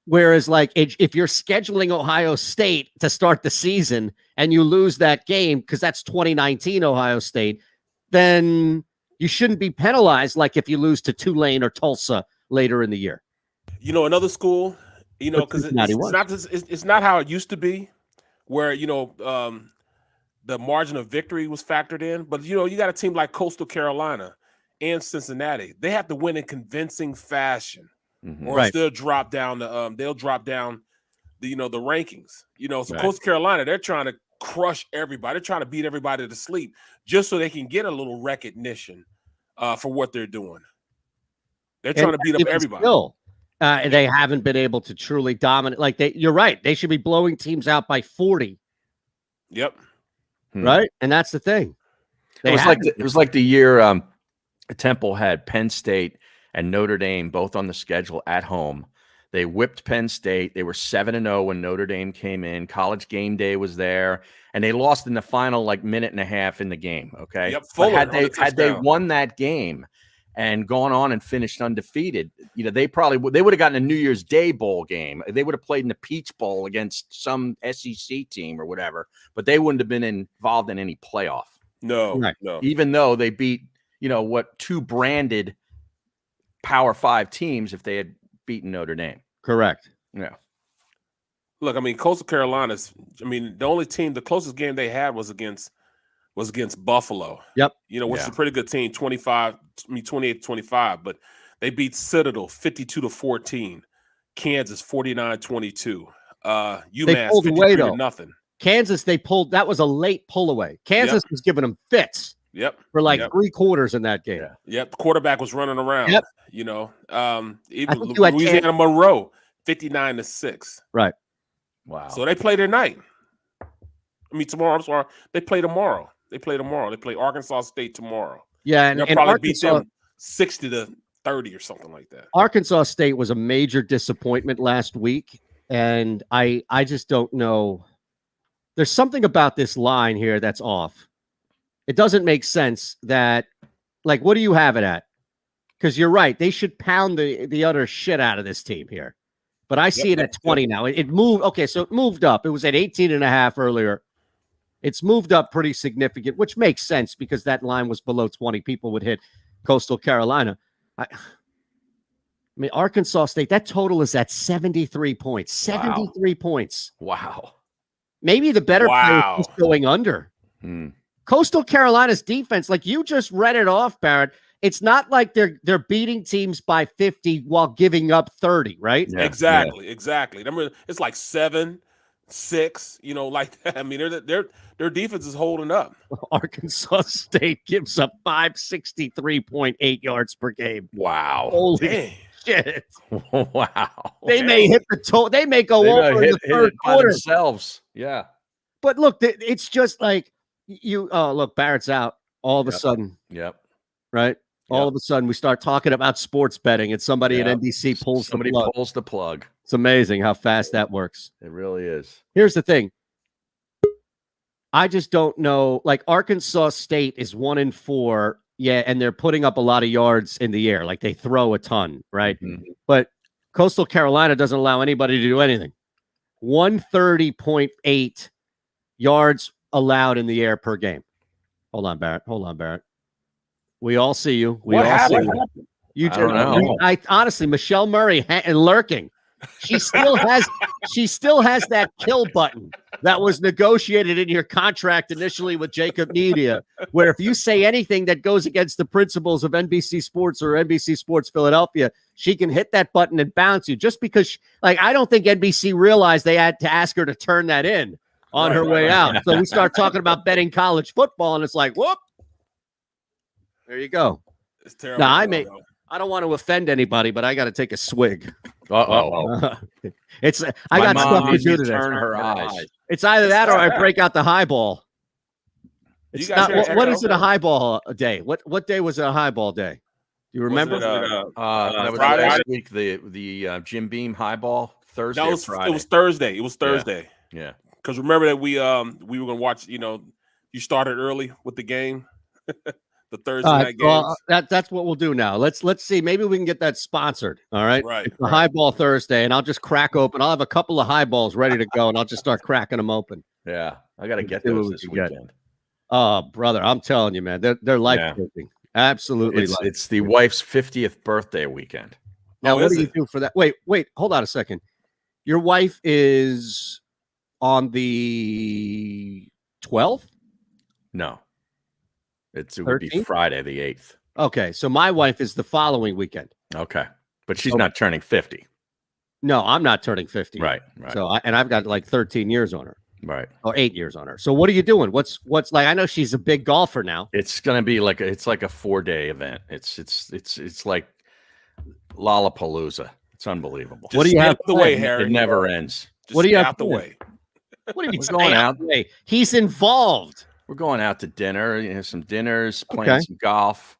Whereas, like, if you're scheduling Ohio State to start the season and you lose that game because that's 2019 Ohio State, then you shouldn't be penalized like if you lose to Tulane or Tulsa later in the year. You know, another school, because it's not how it used to be, where the margin of victory was factored in. But you got a team like Coastal Carolina and Cincinnati. They have to win in convincing fashion, or else they'll drop down the rankings. So Coastal Carolina, they're trying to crush everybody. They're trying to beat everybody to sleep just so they can get a little recognition for what they're doing. They're trying to beat up everybody. Still, they haven't been able to truly dominate. You're right. They should be blowing teams out by 40. Yep. Right. And that's the thing. It was like the year Temple had Penn State and Notre Dame both on the schedule at home. They whipped Penn State. They were 7-0 when Notre Dame came in. College Game Day was there, and they lost in the final minute and a half in the game. Okay. Yep. Had they won that game and gone on and finished undefeated, they would have gotten a New Year's Day bowl game. They would have played in the Peach Bowl against some SEC team or whatever, but they wouldn't have been involved in any playoff. No. Even though they beat, two branded Power 5 teams if they had beaten Notre Dame. Correct. Yeah. Look, Coastal Carolina's, the only team, the closest game they had was against Buffalo. Yep. Which is a pretty good team, 28-25, but they beat Citadel 52-14, Kansas 49-22. UMass 53-0. Kansas, that was a late pull away. Kansas was giving them fits. Yep. For 3 quarters in that game. Yep. The quarterback was running around. Yep. Even Louisiana Monroe 59-6. Right. Wow. So they play tonight. Tomorrow. I'm sorry. They play tomorrow. They play Arkansas State tomorrow. Yeah, and they'll probably Arkansas, beat them 60-30 or something like that. Arkansas State was a major disappointment last week, and I just don't know. There's something about this line here that's off. It doesn't make sense that, what do you have it at? Because you're right. They should pound the utter shit out of this team here. But I see it at 20 now. It moved. Okay, so it moved up. It was at 18.5 earlier. It's moved up pretty significant, which makes sense because that line was below 20. People would hit Coastal Carolina. Arkansas State, that total is at 73 points. 73 points. Wow. Maybe the better player is going under. Coastal Carolina's defense, you just read it off, Barrett. It's not like they're beating teams by 50 while giving up 30, right? Yeah. Exactly. It's like 7-6, like that. Their defense is holding up. Arkansas State gives up 563.8 yards per game. Wow. Holy shit. Wow. They may hit the toe. They may go over in the third quarter themselves. Yeah. But look, it's just like look, Barrett's out all of a sudden. Yep. Right? All of a sudden we start talking about sports betting and somebody at NBC pulls the plug. It's amazing how fast that works. It really is. Here's the thing. I just don't know. Arkansas State is 1-4. Yeah. And they're putting up a lot of yards in the air. They throw a ton. Right. But Coastal Carolina doesn't allow anybody to do anything. 130.8 yards allowed in the air per game. Hold on, Barrett. We all see you. What happened? You I don't know. I honestly, Michelle Murray lurking. She still has that kill button that was negotiated in your contract initially with JAKIB Media, where if you say anything that goes against the principles of NBC Sports or NBC Sports Philadelphia, she can hit that button and bounce you. Just because, I don't think NBC realized they had to ask her to turn that in on her way out. So we start talking about betting college football, and it's like, whoop, there you go. It's terrible. Now, I don't want to offend anybody, but I got to take a swig. Uh-oh. I got stuff to do today. Turn her eyes. It's either that or I break out the highball. It's not. What is it? A highball day? What day was it? A highball day? Do you remember? That was Friday? last week. The Jim Beam highball Thursday. It was Thursday. It was Thursday. Yeah. Because remember that we were gonna watch. You started early with the game. The Thursday night games. Well, that's what we'll do now. Let's see. Maybe we can get that sponsored. All right. Right. It's the highball Thursday, and I'll just crack open. I'll have a couple of highballs ready to go, and I'll just start cracking them open. Yeah, I got to get those this weekend. Oh, brother, I'm telling you, man, they're life-changing. Absolutely. It's the wife's 50th birthday weekend. Now, what do you do for that? Wait, hold on a second. Your wife is on the 12th? No. It would be Friday the 8th. Okay, so my wife is the following weekend. Okay, but she's not turning 50. No, I'm not turning 50. Right. So I've got like 13 years on her. Right. Or 8 years on her. So what are you doing? What's like? I know she's a big golfer now. It's gonna be like a 4-day event. It's like Lollapalooza. It's unbelievable. What do you have the way, Harry? It never ends. What do you have the way? What are you going out? He's involved. We're going out to dinner, some dinners, playing some golf.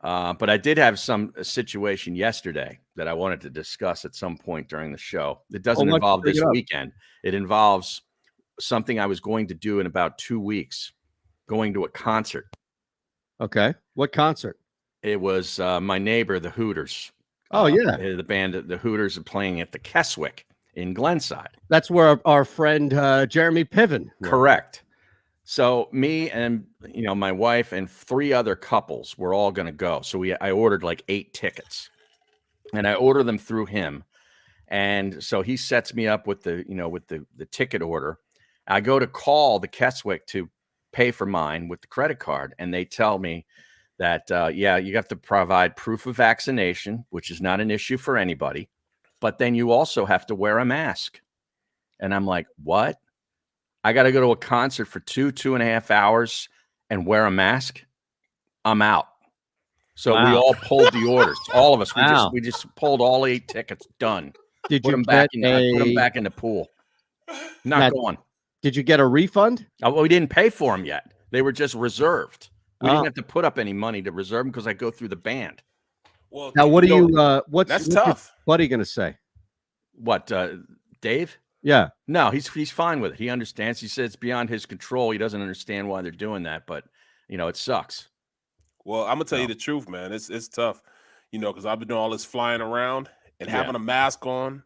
But I did have a situation yesterday that I wanted to discuss at some point during the show. It doesn't involve this weekend. It involves something I was going to do in about 2 weeks, going to a concert. Okay. What concert? It was my neighbor, the Hooters. Oh, yeah. The band, the Hooters, are playing at the Keswick in Glenside. That's where our friend Jeremy Piven. Correct. So me and my wife and 3 other couples were all going to go. So I ordered like 8 tickets, and I ordered them through him. And so he sets me up with the ticket order. I go to call the Keswick to pay for mine with the credit card, and they tell me that you have to provide proof of vaccination, which is not an issue for anybody, but then you also have to wear a mask. And I'm like, what? I got to go to a concert for 2.5 hours and wear a mask? I'm out. So we all pulled the orders. All of us. We just pulled all 8 tickets. Done. Did put you them back in? I put them back in the pool. Not going. Did you get a refund? Well, we didn't pay for them yet. They were just reserved. We didn't have to put up any money to reserve them because I go through the band. Well, now what do you? What's tough. What are you gonna say? What, Dave? Yeah. No, he's fine with it. He understands. He said it's beyond his control. He doesn't understand why they're doing that, but it sucks. Well, I'm gonna tell you the truth, man. It's tough, because I've been doing all this flying around and having a mask on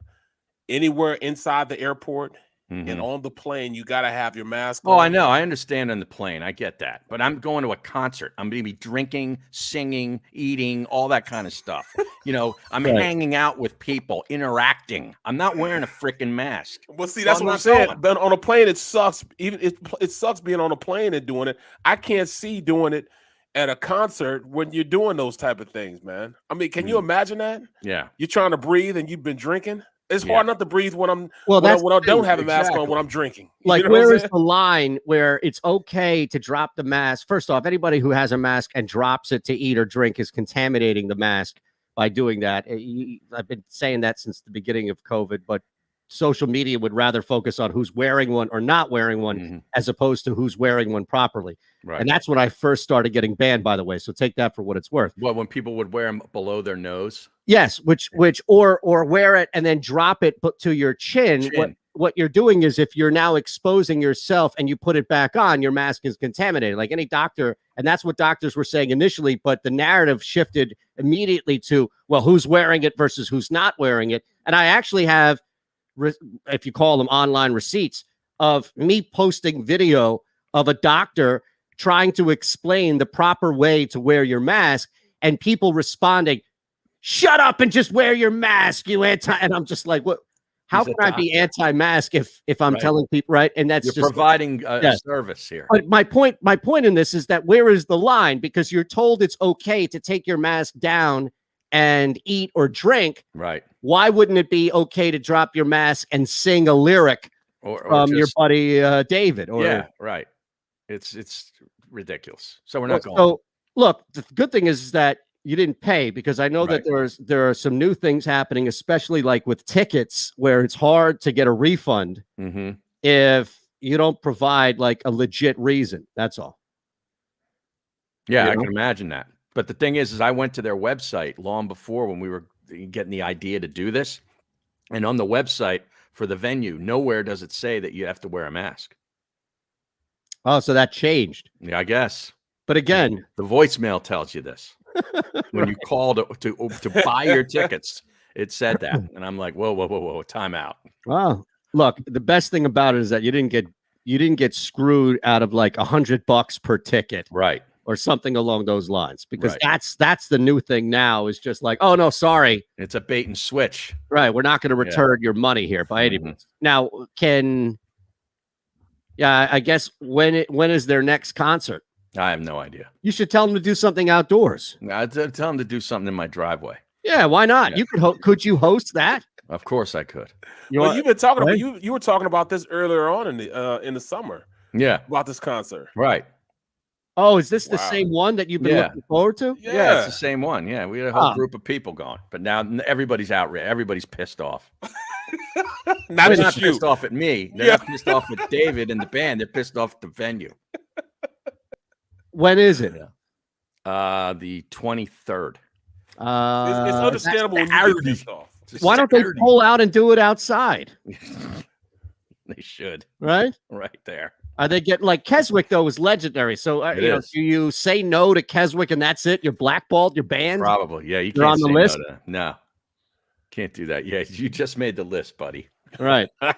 anywhere inside the airport and on the plane. You got to have your mask on. Oh, I know. I understand on the plane. I get that. But I'm going to a concert. I'm going to be drinking, singing, eating, all that kind of stuff. I'm hanging out with people, interacting. I'm not wearing a freaking mask. Well, see, that's what I'm saying. But on a plane, it sucks. Even it sucks being on a plane and doing it. I can't see doing it at a concert when you're doing those type of things, man. I mean, can you imagine that? Yeah. You're trying to breathe and you've been drinking. It's hard not to breathe when I'm when I don't have a mask on when I'm drinking. Like, where is the line where it's okay to drop the mask? First off, anybody who has a mask and drops it to eat or drink is contaminating the mask by doing that. I've been saying that since the beginning of COVID, but social media would rather focus on who's wearing one or not wearing one as opposed to who's wearing one properly. Right. And that's when I first started getting banned, by the way. So take that for what it's worth. Well, when people would wear them below their nose. Yes, or wear it and then drop it to your chin. What you're doing is, if you're now exposing yourself and you put it back on, your mask is contaminated. Like any doctor, and that's what doctors were saying initially, but the narrative shifted immediately to, well, who's wearing it versus who's not wearing it. And I actually have, if you call them online receipts, of me posting video of a doctor trying to explain the proper way to wear your mask, and people responding, "Shut up and just wear your mask, you anti." And I'm just like, what? How can I be anti-mask if I'm telling people, right? And that's you're just providing a service here. But my point in this is that where is the line? Because you're told it's okay to take your mask down and eat or drink. Right. Why wouldn't it be okay to drop your mask and sing a lyric from your buddy David? Or, yeah, right. It's ridiculous. So we're not going. So look, the good thing is that you didn't pay, because I know that there are some new things happening, especially like with tickets, where it's hard to get a refund if you don't provide like a legit reason. That's all. Yeah, I can imagine that. But the thing is I went to their website long before when we were getting the idea to do this. And on the website for the venue, nowhere does it say that you have to wear a mask. Oh, so that changed. Yeah, I guess. But again, the voicemail tells you this. When you call to buy your tickets, it said that. And I'm like, whoa, time out. Wow. Look, the best thing about it is that you didn't get screwed out of like $100 per ticket. Right. Or something along those lines, because that's the new thing now, is just like, oh no, sorry. It's a bait and switch. Right. We're not going to return your money here by any means. Now, I guess when is their next concert? I have no idea. You should tell them to do something outdoors. I'd tell them to do something in my driveway. Yeah, why not? You could you host that? Of course I could. You've been talking about you were talking about this earlier on in the summer. Yeah. About this concert. Right. Oh, is this the same one that you've been looking forward to? Yeah, it's the same one. Yeah, we had a whole group of people going, but now everybody's outraged. Everybody's pissed off. They're not pissed off at me. They're not pissed off at David and the band. They're pissed off at the venue. When is it? The 23rd. It's understandable when you get pissed off. Why don't they pull out and do it outside? They should. Right? Right there. They get like Keswick, though, is legendary. So, do you say no to Keswick and that's it? You're blackballed, you're banned? Probably. Yeah, you're on the list? No. Can't do that. Yeah, you just made the list, buddy. Right. All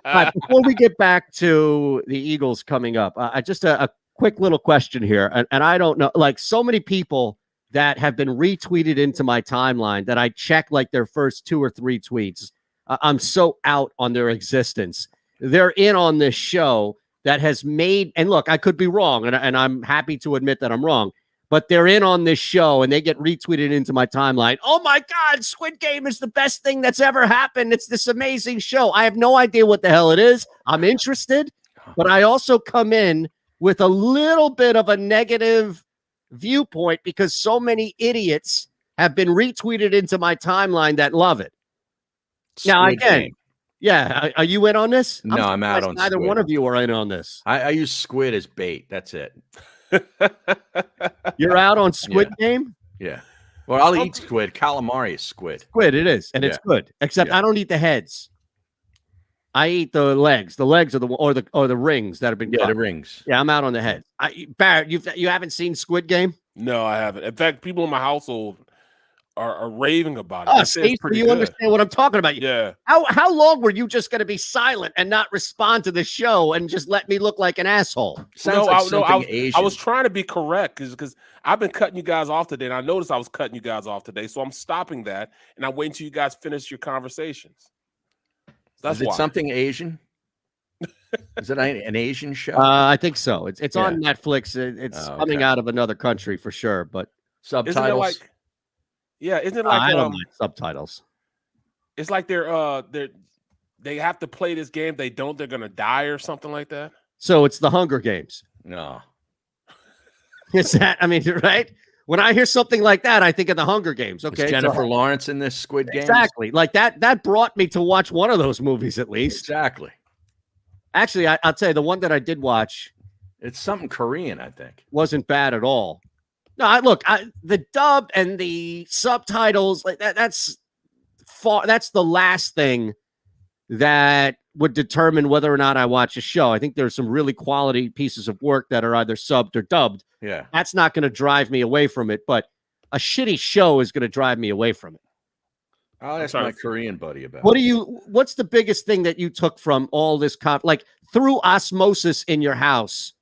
right. Before we get back to the Eagles coming up, just a quick little question here. And I don't know, like so many people that have been retweeted into my timeline that I check like their first 2 or 3 tweets. I'm so out on their existence. They're in on this show that has made, and look, I could be wrong, and I'm happy to admit that I'm wrong, but they're in on this show and they get retweeted into my timeline. Oh my God, Squid Game is the best thing that's ever happened. It's this amazing show. I have no idea what the hell it is. I'm interested, but I also come in with a little bit of a negative viewpoint because so many idiots have been retweeted into my timeline that love it. Now, again, yeah, are you in on this? No, I'm out on neither Squid. one of you are in on this. I use Squid as bait. That's it. You're out on Squid Game? Yeah. Well, I'll eat squid. Calamari is squid. Squid, it is, and it's good. Except I don't eat the heads. I eat the legs. The legs are the rings that have been cut. The rings. Yeah, I'm out on the head. Barrett, you haven't seen Squid Game? No, I haven't. In fact, people in my household are raving about it. Oh, Steve, you understand what I'm talking about? Yeah. How long were you just going to be silent and not respond to the show and just let me look like an asshole? I was trying to be correct because I've been cutting you guys off today, and I noticed I was cutting you guys off today, so I'm stopping that, and I'm waiting till you guys finish your conversations. That's Is it something Asian? Is it an Asian show? I think so. It's on Netflix. It's coming out of another country for sure, but subtitles. Isn't it like I don't like subtitles. It's like they have to play this game. They don't, they're gonna die or something like that. So it's the Hunger Games. No. Is that, I mean, right? When I hear something like that, I think of the Hunger Games. Okay. Is Jennifer Lawrence in this Squid Game? Exactly. Like that brought me to watch one of those movies at least. Exactly. Actually, I'll tell you, the one that I did watch. It's something Korean, I think. Wasn't bad at all. No, the dub and the subtitles, like that's the last thing that would determine whether or not I watch a show. I think there's some really quality pieces of work that are either subbed or dubbed. Yeah. That's not going to drive me away from it, but a shitty show is going to drive me away from it. I'll ask my Korean buddy about what's the biggest thing that you took from all this like through osmosis in your house?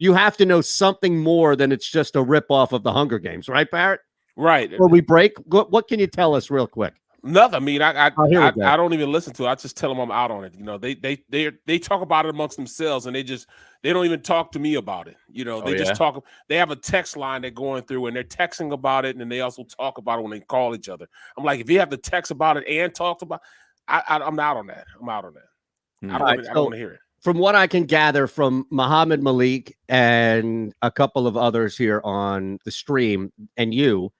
you have to know something more than it's just a ripoff of the Hunger Games, right, Barrett? Right. Before we break, what can you tell us real quick? Nothing. I mean, I go. don't even listen to it. I just tell them I'm out on it. You know, they talk about it amongst themselves, and they don't even talk to me about it. You know, they just talk. They have a text line they're going through, and they're texting about it, and then they also talk about it when they call each other. I'm like, if you have to text about it and talk about, I'm out on that. I'm out on that. I don't want to hear it. From what I can gather from Muhammad Malik and a couple of others here on the stream, and you.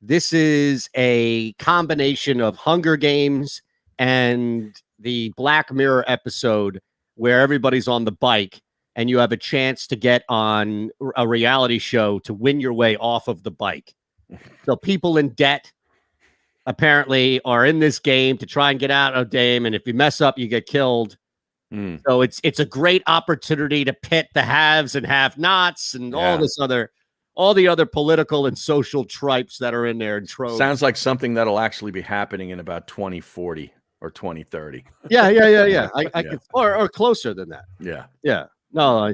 This is a combination of Hunger Games and the Black Mirror episode where everybody's on the bike and you have a chance to get on a reality show to win your way off of the bike. So people in debt apparently are in this game to try and get out of game. And if you mess up, you get killed. So it's a great opportunity to pit the haves and have-nots and all the other political and social tripes that are in there and tropes. Sounds like something that'll actually be happening in about 2040 or 2030. Yeah. I could, or closer than that. Yeah. No,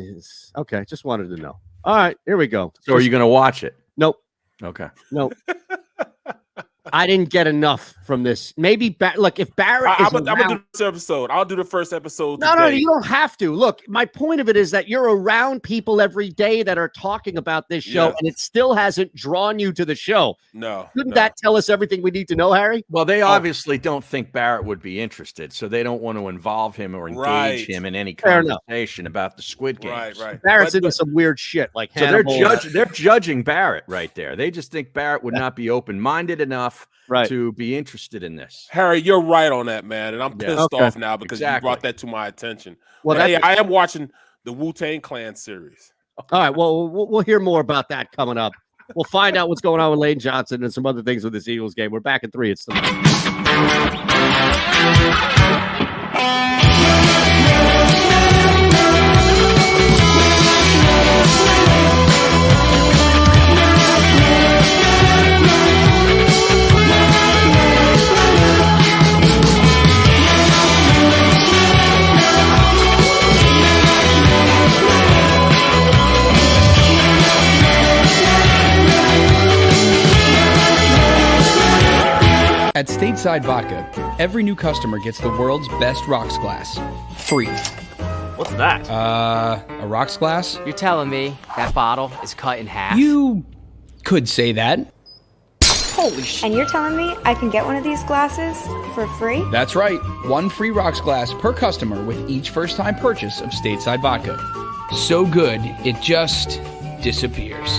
okay. Just wanted to know. All right, here we go. So are you going to watch it? Nope. Okay. Nope. I didn't get enough from this. Maybe look, if Barrett I'm gonna do this episode. I'll do the first episode. No, you don't have to. Look, my point of it is that you're around people every day that are talking about this show, and it still hasn't drawn you to the show. Couldn't that tell us everything we need to know, Harry? Well, they obviously don't think Barrett would be interested, so they don't want to involve him or engage him in any conversation about the Squid Games. Right. Barrett's into some weird shit, like Hannibal. They're judging Barrett right there. They just think Barrett would not be open-minded enough to be interested in this. Harry, you're right on that, man, and I'm pissed off now because you brought that to my attention. Well, hey, I am watching the Wu-Tang Clan series. All right, well, we'll hear more about that coming up. We'll find out what's going on with Lane Johnson and some other things with this Eagles game. We're back in 3. It's the At Stateside Vodka, every new customer gets the world's best rocks glass, free. What's that? A rocks glass? You're telling me that bottle is cut in half? You could say that. Holy shit. And you're telling me I can get one of these glasses for free? That's right. 1 free rocks glass per customer with each first-time purchase of Stateside Vodka. So good, it just disappears.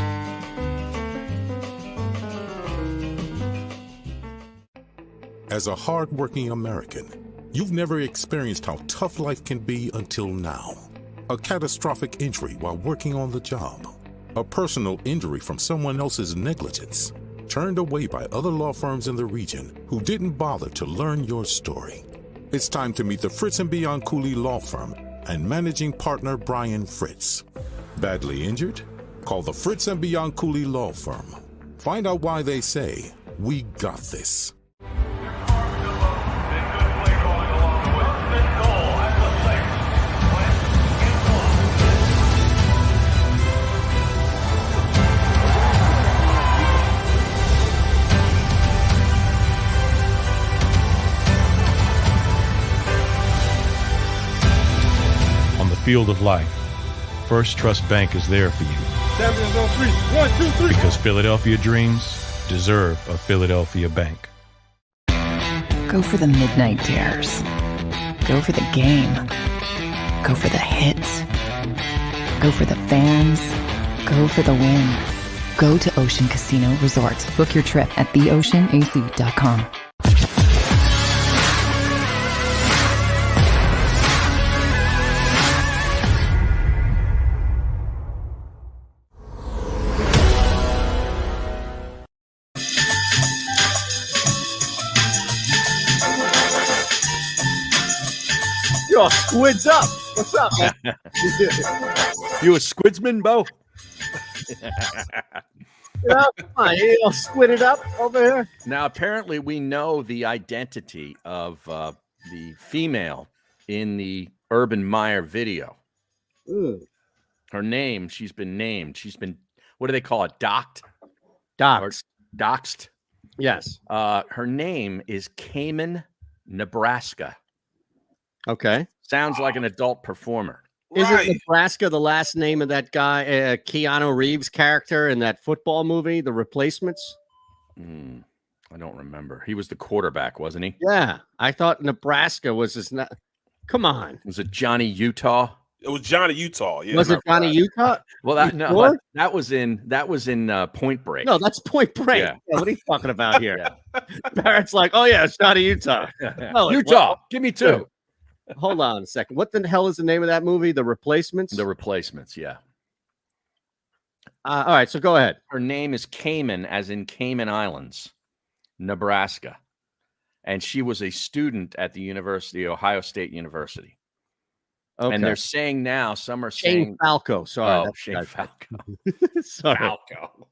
As a hard-working American, you've never experienced how tough life can be until now. A catastrophic injury while working on the job. A personal injury from someone else's negligence. Turned away by other law firms in the region who didn't bother to learn your story. It's time to meet the Fritz & Bianculli Law Firm and managing partner Brian Fritz. Badly injured? Call the Fritz & Bianculli Law Firm. Find out why they say, "We got this." Field of life, First Trust Bank is there for you. 7 on 3. 1, 2, 3. Because Philadelphia dreams deserve a Philadelphia bank. Go for the midnight dares. Go for the game. Go for the hits. Go for the fans. Go for the win. Go to Ocean Casino Resort. Book your trip at theoceanac.com. Yo, squids up. What's up, man? You a squidsman, Bo? Yeah, come on, you all squid up over here. Now, apparently, we know the identity of the female in the Urban Meyer video. Her name, she's been named. She's been, what do they call it? Doxed? Doxed? Yes. Her name is Cayman, Nebraska. Okay. Sounds like an adult performer. Isn't Nebraska the last name of that guy, Keanu Reeves character in that football movie, The Replacements? I don't remember. He was the quarterback, wasn't he? Yeah. I thought Nebraska was his. Come on. Was it Johnny Utah? It was Johnny Utah. Yeah, was it Johnny Utah? Well, that was in Point Break. No, that's Point Break. Yeah. What are you talking about here? Barrett's like, oh yeah, it's Johnny Utah. No, Utah, give me 2. Hold on a second. What the hell is the name of that movie? The Replacements? The Replacements, yeah. All right, so go ahead. Her name is Cayman, as in Cayman Islands, Nebraska. And she was a student at the University, Ohio State University. Okay. And they're saying now, some are Shane saying Falco. Sorry. Shane Falco. Sorry. Falco.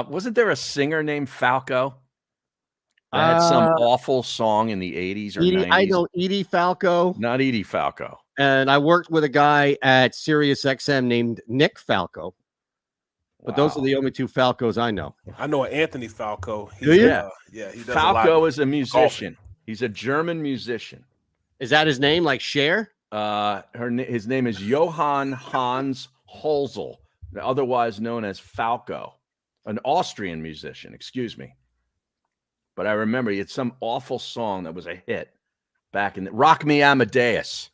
Wasn't there a singer named Falco that had some awful song in the 80s or 90s? I know Edie Falco. Not Edie Falco. And I worked with a guy at Sirius XM named Nick Falco. But those are the only 2 Falcos I know. I know Anthony Falco. Do you? Yeah, he does Falco is a musician. He's a German musician. Is that his name, like Cher? His name is Johann Hans Holzel, otherwise known as Falco, an Austrian musician, excuse me. But I remember he had some awful song that was a hit back in the Rock Me Amadeus.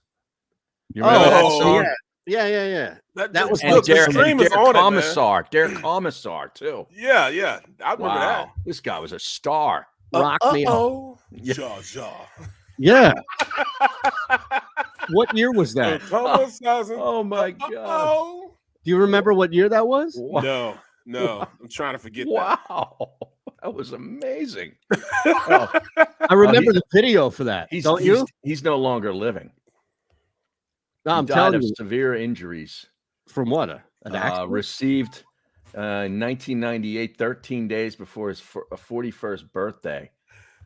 You remember that song? Yeah. That was Derek Commissar. Derek Commissar, too. Yeah. I remember that. This guy was a star. Rock me. Jaw. Yeah. What year was that? Oh my God. Do you remember what year that was? No. I'm trying to forget that. Wow. That was amazing. I remember the video for that. Don't you? He's no longer living. No, I'm he died telling of you. severe injuries. From what? An accident? Received in 1998, 13 days before his 41st birthday,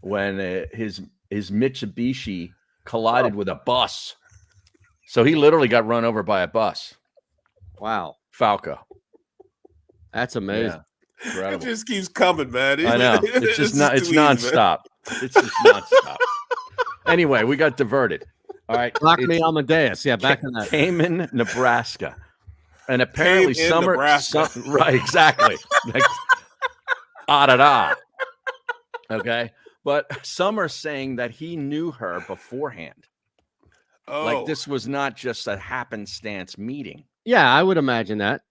when his Mitsubishi collided with a bus. So he literally got run over by a bus. Wow. Falco. That's amazing. It just keeps coming, man. I know. It's just not. It's nonstop. It's just nonstop. Anyway, we got diverted. All right. Rock me Amadeus. Yeah, back in that. Cayman, Nebraska. And apparently right, exactly. Like, da. Okay. But some are saying that he knew her beforehand. Like this was not just a happenstance meeting. Yeah, I would imagine that.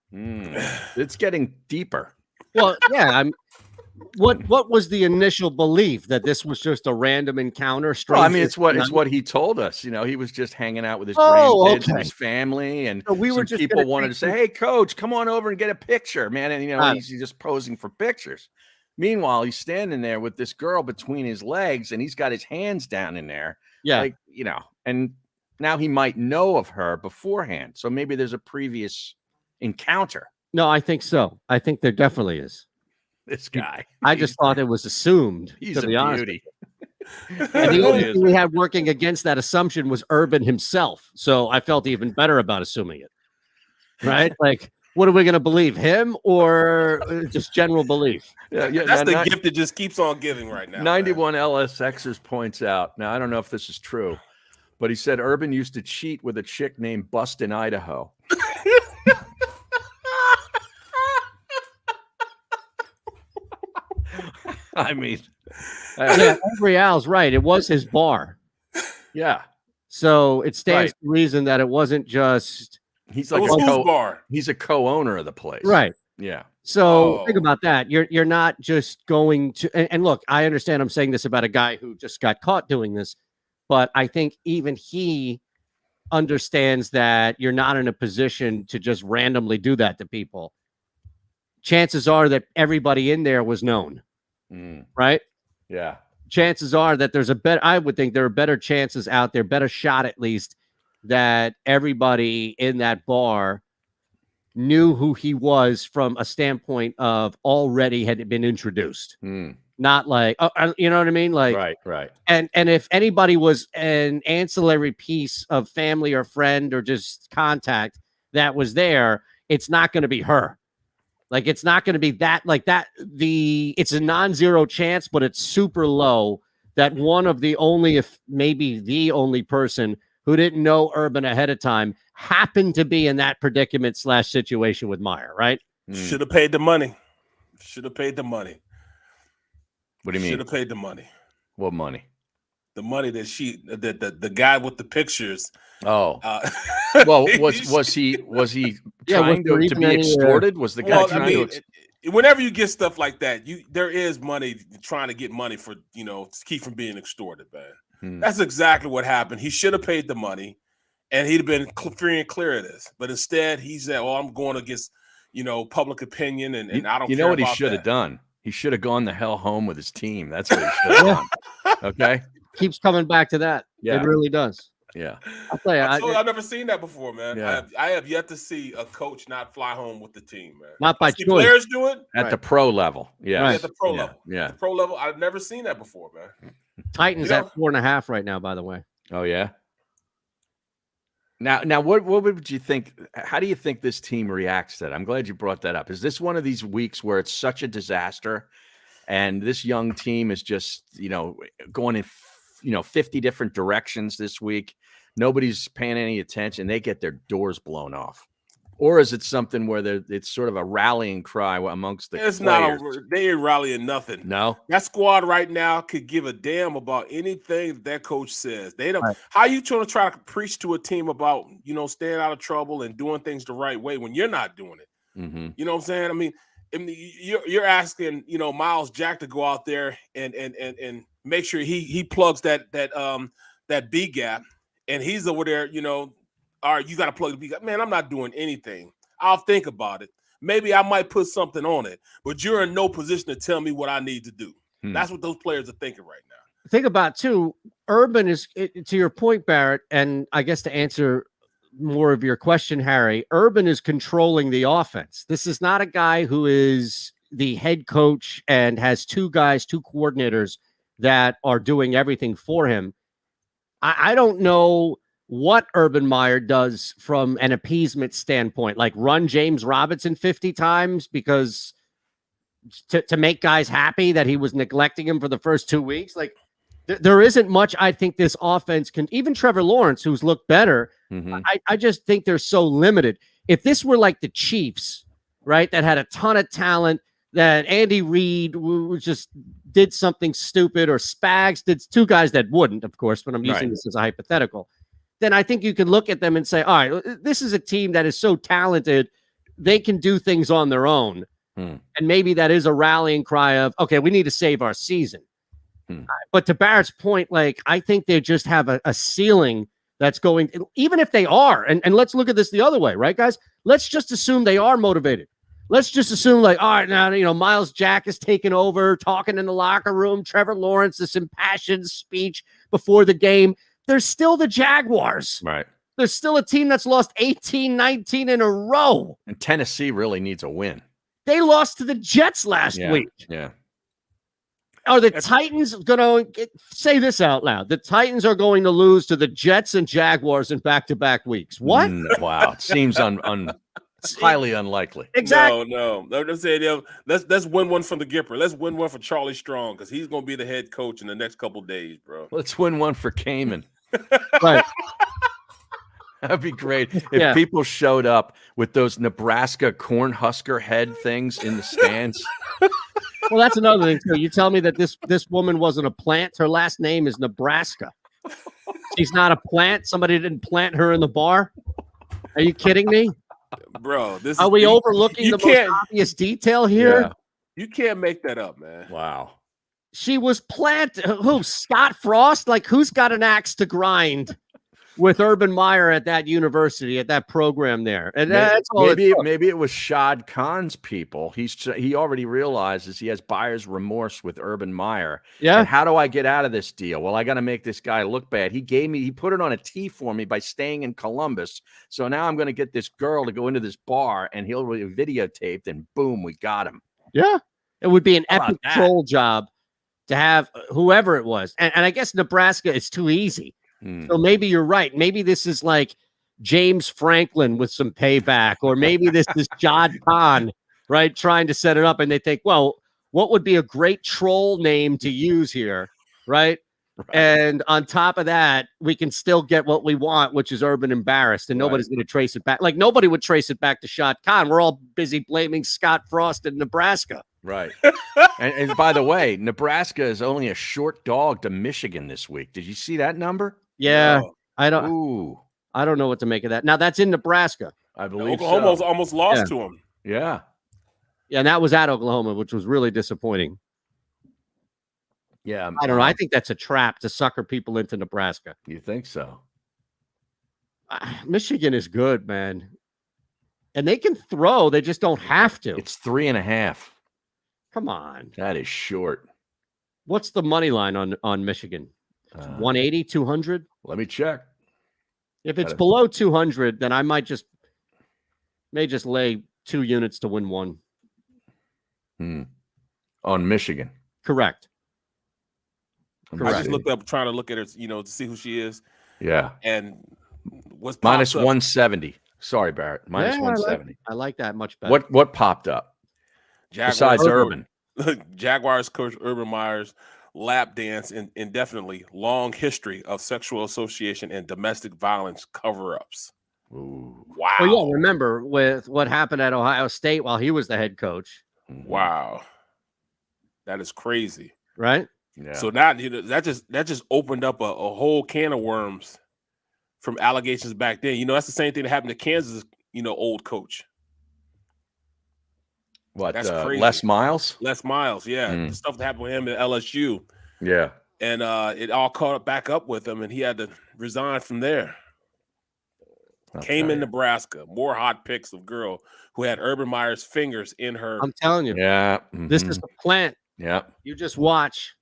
It's getting deeper. Well, yeah. What was the initial belief that this was just a random encounter? Well, I mean, it's what he told us. You know, he was just hanging out with his grandkids and his family, and so we were just people wanted to say, "Hey, coach, come on over and get a picture, man." And he's just posing for pictures. Meanwhile, he's standing there with this girl between his legs, and he's got his hands down in there. Yeah, and now he might know of her beforehand. So maybe there's a previous encounter. No, I think so. I think there definitely is. This guy. I just thought it was assumed. He's to be a honest. beauty. And the only thing we had working against that assumption was Urban himself. So I felt even better about assuming it. Right? Like, what are we going to believe, him or just general belief? Yeah, that's the gift that just keeps on giving right now. 91 LSXers points out. Now, I don't know if this is true, but he said Urban used to cheat with a chick named Bustin, Idaho. I mean, yeah, Avery Al's right. It was his bar. Yeah. So it stands to reason that it wasn't just. He's like he's a co-owner of the place. Right. Yeah. So think about that. You're not just going to and look, I understand I'm saying this about a guy who just got caught doing this, but I think even he understands that you're not in a position to just randomly do that to people. Chances are that everybody in there was known. Right? Yeah. Chances are that I would think there are better chances out there, better shot at least, that everybody in that bar knew who he was from a standpoint of already had been introduced. Not like, you know what I mean? Like, right. And if anybody was an ancillary piece of family or friend or just contact, that was there, it's not going to be her. Like, it's not going to be that, like that. It's a non-zero chance, but it's super low that one of the only, if maybe the only person who didn't know Urban ahead of time happened to be in that predicament / situation with Meyer, right? Should have paid the money. Should have paid the money. What do you mean? Should have paid the money. What money? The money that the guy with the pictures. Oh, well, was he trying to be extorted? Was the guy trying to? Whenever you get stuff like that, there is money trying to get money for to keep from being extorted, man. That's exactly what happened. He should have paid the money, and he'd have been free and clear of this. But instead, he said, "Oh, I'm going against public opinion, and I don't." You know what he should have done? He should have gone the hell home with his team. That's what he should have done. Okay. Keeps coming back to that. Yeah. It really does. Yeah. I'll tell you, I've never seen that before, man. Yeah. I have yet to see a coach not fly home with the team, man. Not by choice. Players do it at the pro level. Yeah. At the pro level. Yeah. The pro level. I've never seen that before, man. Titans at 4.5 right now, by the way. Oh, yeah. Now, what would you think? How do you think this team reacts to that? I'm glad you brought that up. Is this one of these weeks where it's such a disaster, and this young team is just going in 50 different directions this week? Nobody's paying any attention. They get their doors blown off. Or is it something where it's sort of a rallying cry amongst the players? They ain't rallying nothing. No. That squad right now could give a damn about anything that coach says. They don't. Right. How you trying to preach to a team about, staying out of trouble and doing things the right way when you're not doing it? Mm-hmm. You know what I'm saying? I mean, you're asking, Miles Jack to go out there and make sure he plugs that B gap, and he's over there, all right, you got to plug the B gap. Man, I'm not doing anything. I'll think about it. Maybe I might put something on it, but you're in no position to tell me what I need to do. That's what those players are thinking right now. Think about too, Urban is, to your point, Barrett, and I guess to answer more of your question, Harry, Urban is controlling the offense. This is not a guy who is the head coach and has two coordinators that are doing everything for him. I don't know what Urban Meyer does from an appeasement standpoint, like run James Robinson 50 times because to make guys happy that he was neglecting him for the first 2 weeks. Like there isn't much. I think this offense can, even Trevor Lawrence, who's looked better. Mm-hmm. I just think they're so limited. If this were like the Chiefs, right, that had a ton of talent, that Andy Reid just did something stupid, or Spags did, two guys that wouldn't, of course, but I'm using this as a hypothetical, then I think you can look at them and say, all right, this is a team that is so talented, they can do things on their own. And maybe that is a rallying cry of, okay, we need to save our season. But to Barrett's point, like, I think they just have a ceiling that's going, even if they are, and let's look at this the other way, right, guys? Let's just assume they are motivated. Let's just assume, like, all right, now, Miles Jack is taking over, talking in the locker room, Trevor Lawrence, this impassioned speech before the game. There's still the Jaguars. Right. There's still a team that's lost 18, 19 in a row. And Tennessee really needs a win. They lost to the Jets last week. Yeah. Are the Titans going to say this out loud? The Titans are going to lose to the Jets and Jaguars in back-to-back weeks. What? Wow. Seems highly unlikely. Exactly. No. Let's win one from the Gipper. Let's win one for Charlie Strong, because he's going to be the head coach in the next couple of days, bro. Let's win one for Cayman. Right. That'd be great if people showed up with those Nebraska Cornhusker head things in the stands. Well, that's another thing too. You tell me that this woman wasn't a plant. Her last name is Nebraska. She's not a plant. Somebody didn't plant her in the bar. Are you kidding me? Bro, are we overlooking the most obvious detail here? Yeah. You can't make that up, man. Wow. She was planted. Who? Scott Frost? Like, who's got an axe to grind with Urban Meyer at that university, at that program there? And that's all. Maybe it was Shad Khan's people. He already realizes he has buyer's remorse with Urban Meyer. Yeah. And how do I get out of this deal? Well, I got to make this guy look bad. He put it on a tee for me by staying in Columbus. So now I'm going to get this girl to go into this bar, and he'll be videotaped, and boom, we got him. Yeah. It would be an epic troll job to have whoever it was. And I guess Nebraska is too easy. So maybe you're right. Maybe this is like James Franklin with some payback, or maybe this is John Kahn, right, trying to set it up, and they think, well, what would be a great troll name to use here, right? And on top of that, we can still get what we want, which is Urban embarrassed, and nobody's going to trace it back. Like, nobody would trace it back to Shad Khan. We're all busy blaming Scott Frost in Nebraska. Right. and by the way, Nebraska is only a short dog to Michigan this week. Did you see that number? Yeah. Oh. I don't know what to make of that. Now, that's in Nebraska. I believe Oklahoma so. almost lost to him. Yeah. Yeah, and that was at Oklahoma, which was really disappointing. Yeah. I don't know. I think that's a trap to sucker people into Nebraska. You think so? Michigan is good, man. And they can throw. They just don't have to. It's 3.5. Come on. That is short. What's the money line on Michigan? 180, 200? Let me check. If it's below 200, then I may just lay 2 units to win 1. On Michigan. Correct. I just looked up trying to look at her, to see who she is. Yeah. And what's minus 170. Sorry, Barrett. Minus 170. I like that much better. What popped up? Besides Urban. Jaguars coach Urban Meyer's lap dance indefinitely long history of sexual association and domestic violence cover-ups. Ooh. Wow. Well, yeah, remember with what happened at Ohio State while he was the head coach. Wow. That is crazy. Right? Yeah. So now that just opened up a whole can of worms from allegations back then. That's the same thing that happened to Kansas, old coach. What? That's crazy. Les Miles? Les Miles, yeah. The stuff that happened with him at LSU. Yeah. And it all caught back up with him, and he had to resign from there. Came in Nebraska. More hot pics of girl who had Urban Meyer's fingers in her. I'm telling you. Yeah. This is the plant. Yeah. You just watch.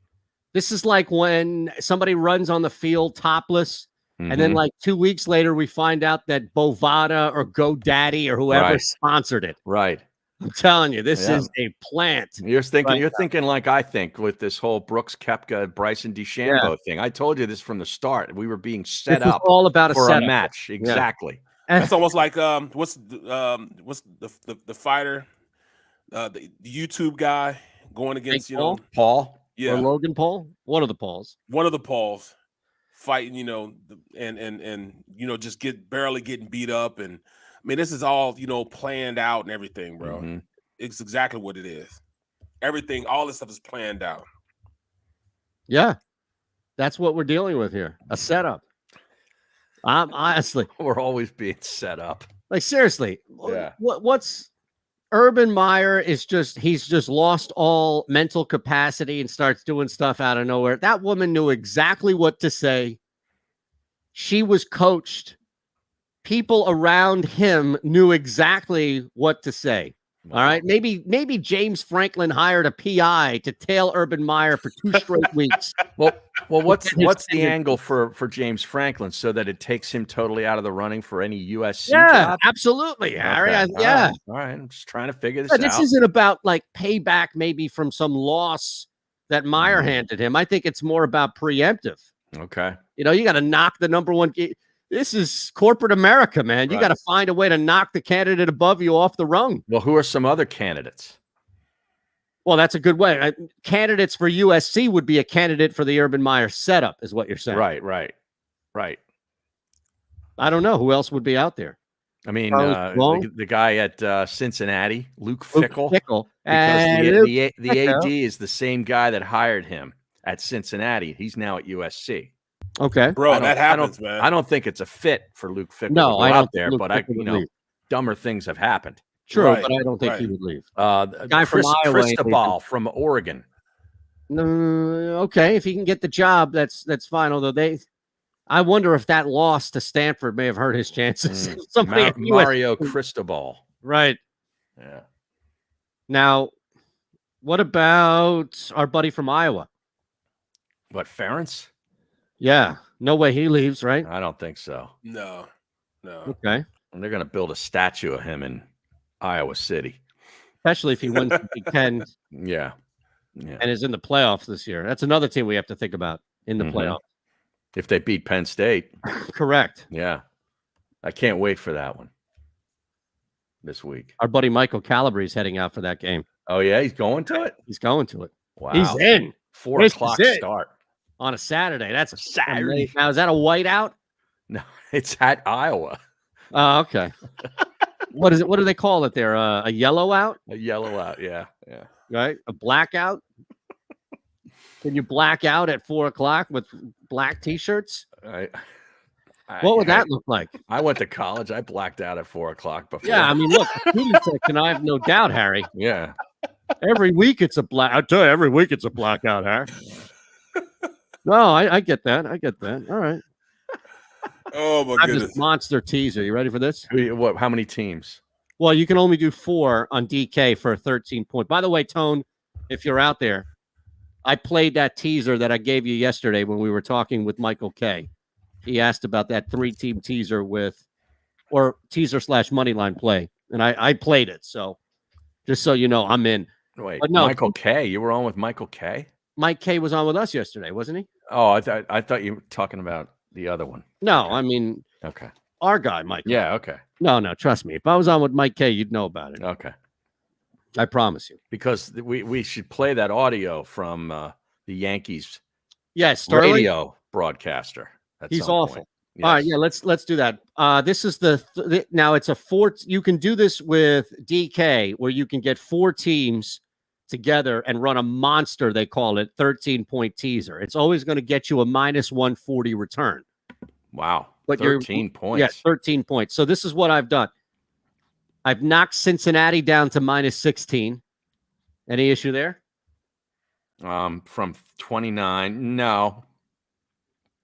This is like when somebody runs on the field topless, and then like 2 weeks later, we find out that Bovada or GoDaddy or whoever sponsored it. Right. I'm telling you, this is a plant. You're thinking like I think with this whole Brooks Koepka, Bryson DeChambeau thing. I told you this from the start. We were being set up all about for a match. Exactly. Yeah. That's almost like what's the fighter, the YouTube guy going against Paul. Yeah, or Logan Paul. One of the Pauls. One of the Pauls fighting. And just barely getting beat up. And I mean, this is all planned out and everything, bro. It's exactly what it is. Everything, all this stuff is planned out. Yeah, that's what we're dealing with here. A setup. Honestly, we're always being set up. Like, seriously, yeah. What's Urban Meyer he's just lost all mental capacity and starts doing stuff out of nowhere. That woman knew exactly what to say. She was coached. People around him knew exactly what to say. Wow. All right. Maybe James Franklin hired a PI to tail Urban Meyer for 2 straight weeks. Well, what's the angle for James Franklin so that it takes him totally out of the running for any USC job? Absolutely, Harry. Okay. All right. I'm just trying to figure this out. This isn't about like payback maybe from some loss that Meyer handed him. I think it's more about preemptive. Okay. You got to knock the number one. This is corporate America, man. You got to find a way to knock the candidate above you off the rung. Well, who are some other candidates? Well, that's a good way. Candidates for USC would be a candidate for the Urban Meyer setup, is what you're saying. Right. I don't know who else would be out there. I mean, the guy at Cincinnati, Luke Fickell. Because the AD is the same guy that hired him at Cincinnati. He's now at USC. Okay, bro, that happens, man. I don't think it's a fit for Luke Fickell to go out there, but dumber things have happened. True, but I don't think he would leave. Guy from Iowa, Cristobal from Oregon. No, okay, if he can get the job, that's fine. Although I wonder if that loss to Stanford may have hurt his chances. Mario Cristobal, right? Yeah. Now, what about our buddy from Iowa? What, Ferentz? Yeah, no way he leaves, right? I don't think so. No. Okay. And they're going to build a statue of him in Iowa City. Especially if he wins the Big Ten. Yeah. And is in the playoffs this year. That's another team we have to think about in the playoffs. If they beat Penn State. Correct. Yeah. I can't wait for that one this week. Our buddy Michael Calabrese is heading out for that game. Oh, yeah? He's going to it? He's going to it. Wow. He's in. 4 o'clock start. On a Saturday. That's a Saturday. Now, is that a whiteout? No, it's at Iowa. Oh, okay. What is it? What do they call it there? A yellow out? A yellow out, yeah. Right? A blackout? Can you black out at 4 o'clock with black T-shirts? What would that look like? I went to college. I blacked out at 4 o'clock before. Yeah, I mean, look, the student section, I have no doubt, Harry. Yeah. Every week it's a black. I tell you, every week it's a blackout, Harry. No, I get that. I get that. All right. Oh my goodness! Just monster teaser. You ready for this? What? How many teams? Well, you can only do 4 on DK for a 13-point. By the way, Tone, if you're out there, I played that teaser that I gave you yesterday when we were talking with Michael K. He asked about that 3-team teaser or teaser/moneyline play, and I played it. So just so you know, I'm in. Wait, but no, Michael K. You were on with Michael K. Mike K was on with us yesterday, wasn't he? Oh, I thought you were talking about the other one. No, okay. I mean, okay, our guy, Mike. Yeah, okay. No, trust me. If I was on with Mike K, you'd know about it. Okay, I promise you. Because we should play that audio from the Yankees. Yes, radio broadcaster. He's awful. Yes. All right, yeah, let's do that. This is now it's a 4. You can do this with DK, where you can get 4 teams together and run a monster. They call it 13-point teaser. It's always going to get you a -140 return. Wow, but 13 points. Yeah, 13 points. So this is what I've done. I've knocked Cincinnati down to -16. Any issue there? From 29, no.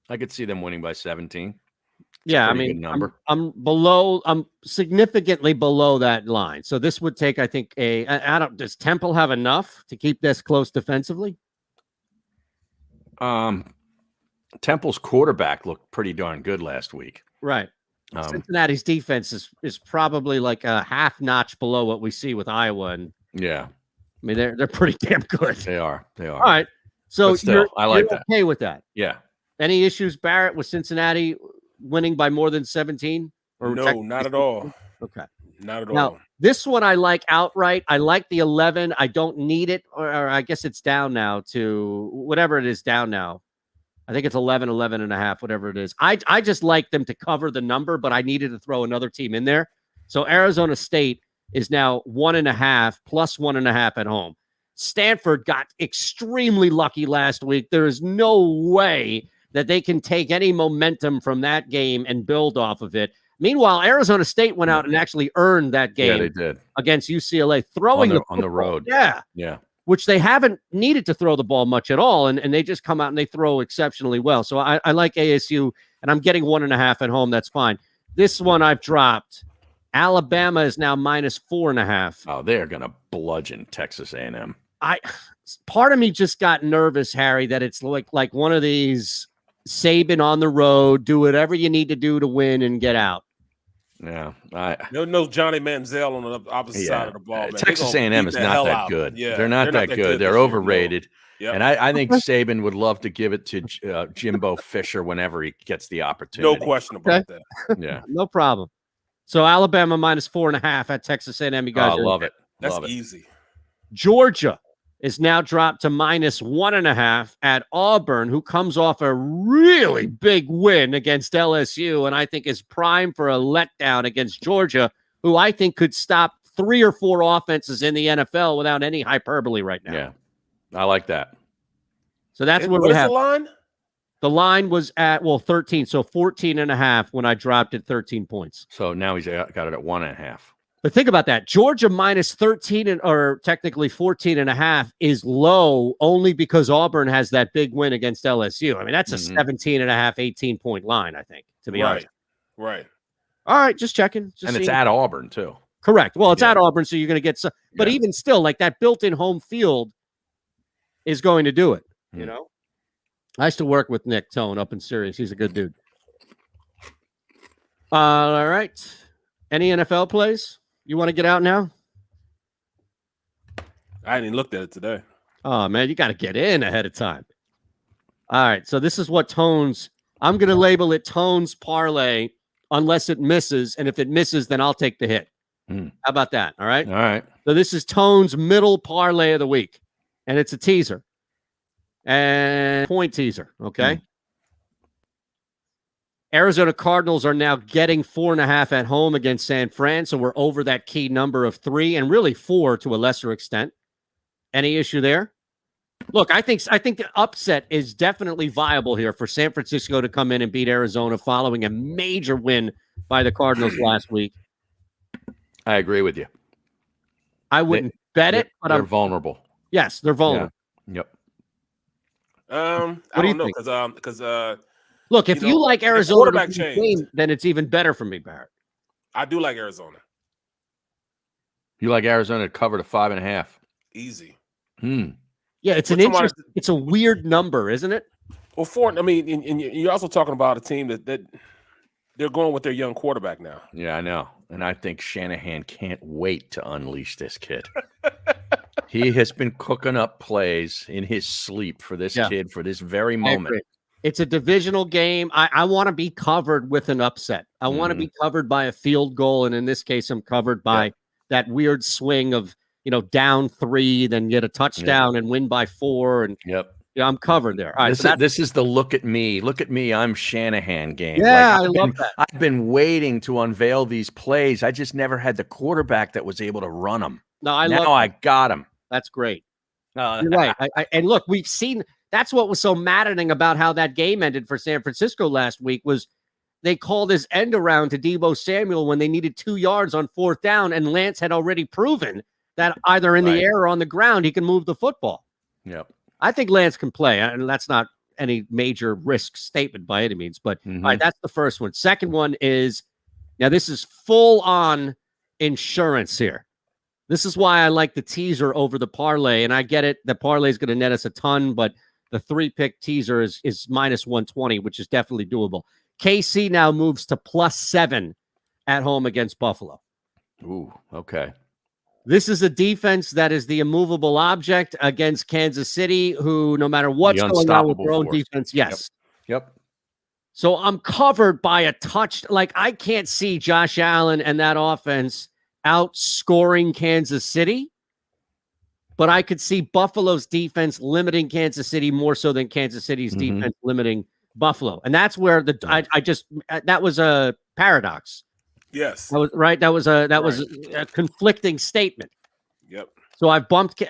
I could see them winning by 17. Yeah, I mean, I'm significantly below that line. So this would take, I think, does Temple have enough to keep this close defensively? Temple's quarterback looked pretty darn good last week. Right. Cincinnati's defense is probably like a half notch below what we see with Iowa. And yeah, I mean, they're pretty damn good. They are. All right. So still, I like that. Okay with that? Yeah. Any issues, Barrett, with Cincinnati winning by more than 17? Or no, not at all. Okay. Not at now, all. This one I like outright. I like the 11. I don't need it, or I guess it's down now to whatever it is down now. I think it's 11 and a half, whatever it is. I just like them to cover the number, but I needed to throw another team in there. So Arizona State is now 1.5 plus 1.5 at home. Stanford got extremely lucky last week. There is no way that they can take any momentum from that game and build off of it. Meanwhile, Arizona State went out and actually earned that game. Yeah, they did. Against UCLA, throwing on the road. Yeah. Yeah. Which they haven't needed to throw the ball much at all. And they just come out and they throw exceptionally well. So I like ASU, and I'm getting 1.5 at home. That's fine. This one I've dropped. Alabama is now -4.5. Oh, they're going to bludgeon Texas A&M. Part of me just got nervous, Harry, that it's like one of these Saban on the road, do whatever you need to do to win and get out. Yeah, no Johnny Manziel on the opposite side of the ball. Man. Texas A&M is not that good. Yeah, they're not that good. They're overrated. Yep. And I think Saban would love to give it to Jimbo Fisher whenever he gets the opportunity. No question about that. Yeah, no problem. So Alabama -4.5 at Texas A&M. You guys, I love it. That's easy. Georgia is now dropped to -1.5 at Auburn, who comes off a really big win against LSU, and I think is primed for a letdown against Georgia, who I think could stop 3 or 4 offenses in the NFL without any hyperbole right now. Yeah, I like that. So that's what we have. What is the line? The line was at 13, so 14.5 when I dropped it 13 points. So now he's got it at 1.5. But think about that. Georgia -13 or technically 14.5 is low only because Auburn has that big win against LSU. I mean, that's a 17.5, 18-point line, I think, to be honest. Right. All right, just checking. And it's at Auburn, too. Correct. Well, it's at Auburn, so you're going to get some. But even still, like that built-in home field is going to do it, you know? I used to work with Nick Tone up in Sirius. He's a good dude. All right. Any NFL plays? You want to get out now? I hadn't even looked at it today. Oh, man, you got to get in ahead of time. All right, so this is what Tone's – I'm going to label it Tone's parlay unless it misses. And if it misses, then I'll take the hit. How about that? All right. All right. So this is Tone's middle parlay of the week, and it's a teaser and point teaser. Okay. Arizona Cardinals are now getting 4.5 at home against San Fran. So we're over that key number of 3 and really 4 to a lesser extent. Any issue there? Look, I think the upset is definitely viable here for San Francisco to come in and beat Arizona following a major win by the Cardinals last week. I agree with you. I wouldn't bet it, but they're vulnerable. Yes, they're vulnerable. Yeah. Yep. I don't know because look, if you like Arizona to win the game, then it's even better for me, Barrett. I do like Arizona. You like Arizona to cover the 5.5? Easy. Yeah, it's an interesting. It's a weird number, isn't it? Well, I mean, and you're also talking about a team that they're going with their young quarterback now. Yeah, I know, and I think Shanahan can't wait to unleash this kid. He has been cooking up plays in his sleep for this kid for this very moment. It's a divisional game. I want to be covered with an upset. I want to be covered by a field goal, and in this case, I'm covered by that weird swing of down 3, then get a touchdown and win by 4, and I'm covered there. All right, this is the look at me, I'm Shanahan game. Yeah, I love that. I've been waiting to unveil these plays. I just never had the quarterback that was able to run them. No, I got him. That's great. You're right. And look, we've seen. That's what was so maddening about how that game ended for San Francisco last week was they called his end around to Deebo Samuel when they needed 2 yards on 4th down, and Lance had already proven that either in the air or on the ground he can move the football. Yep. I think Lance can play, and that's not any major risk statement by any means. But all right, that's the first one. Second one is now this is full on insurance here. This is why I like the teaser over the parlay, and I get it. The parlay is going to net us a ton, but the 3-pick teaser is -120, which is definitely doable. KC now moves to +7 at home against Buffalo. Ooh, okay. This is a defense that is the immovable object against Kansas City, who no matter what's going on with their own defense, Yep. So I'm covered by a touch. Like I can't see Josh Allen and that offense outscoring Kansas City. But I could see Buffalo's defense limiting Kansas City more so than Kansas City's defense limiting Buffalo. And that's where that was a paradox. Yes. That was right. That was a conflicting statement. Yep. So I've bumped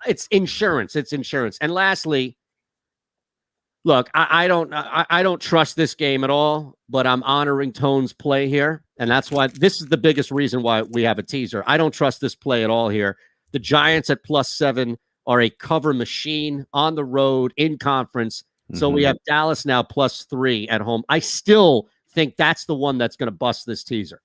it's insurance. And lastly, look, I don't trust this game at all, but I'm honoring Tone's play here. And that's why this is the biggest reason why we have a teaser. I don't trust this play at all here. The Giants at +7 are a cover machine on the road in conference. So we have Dallas now +3 at home. I still think that's the one that's going to bust this teaser.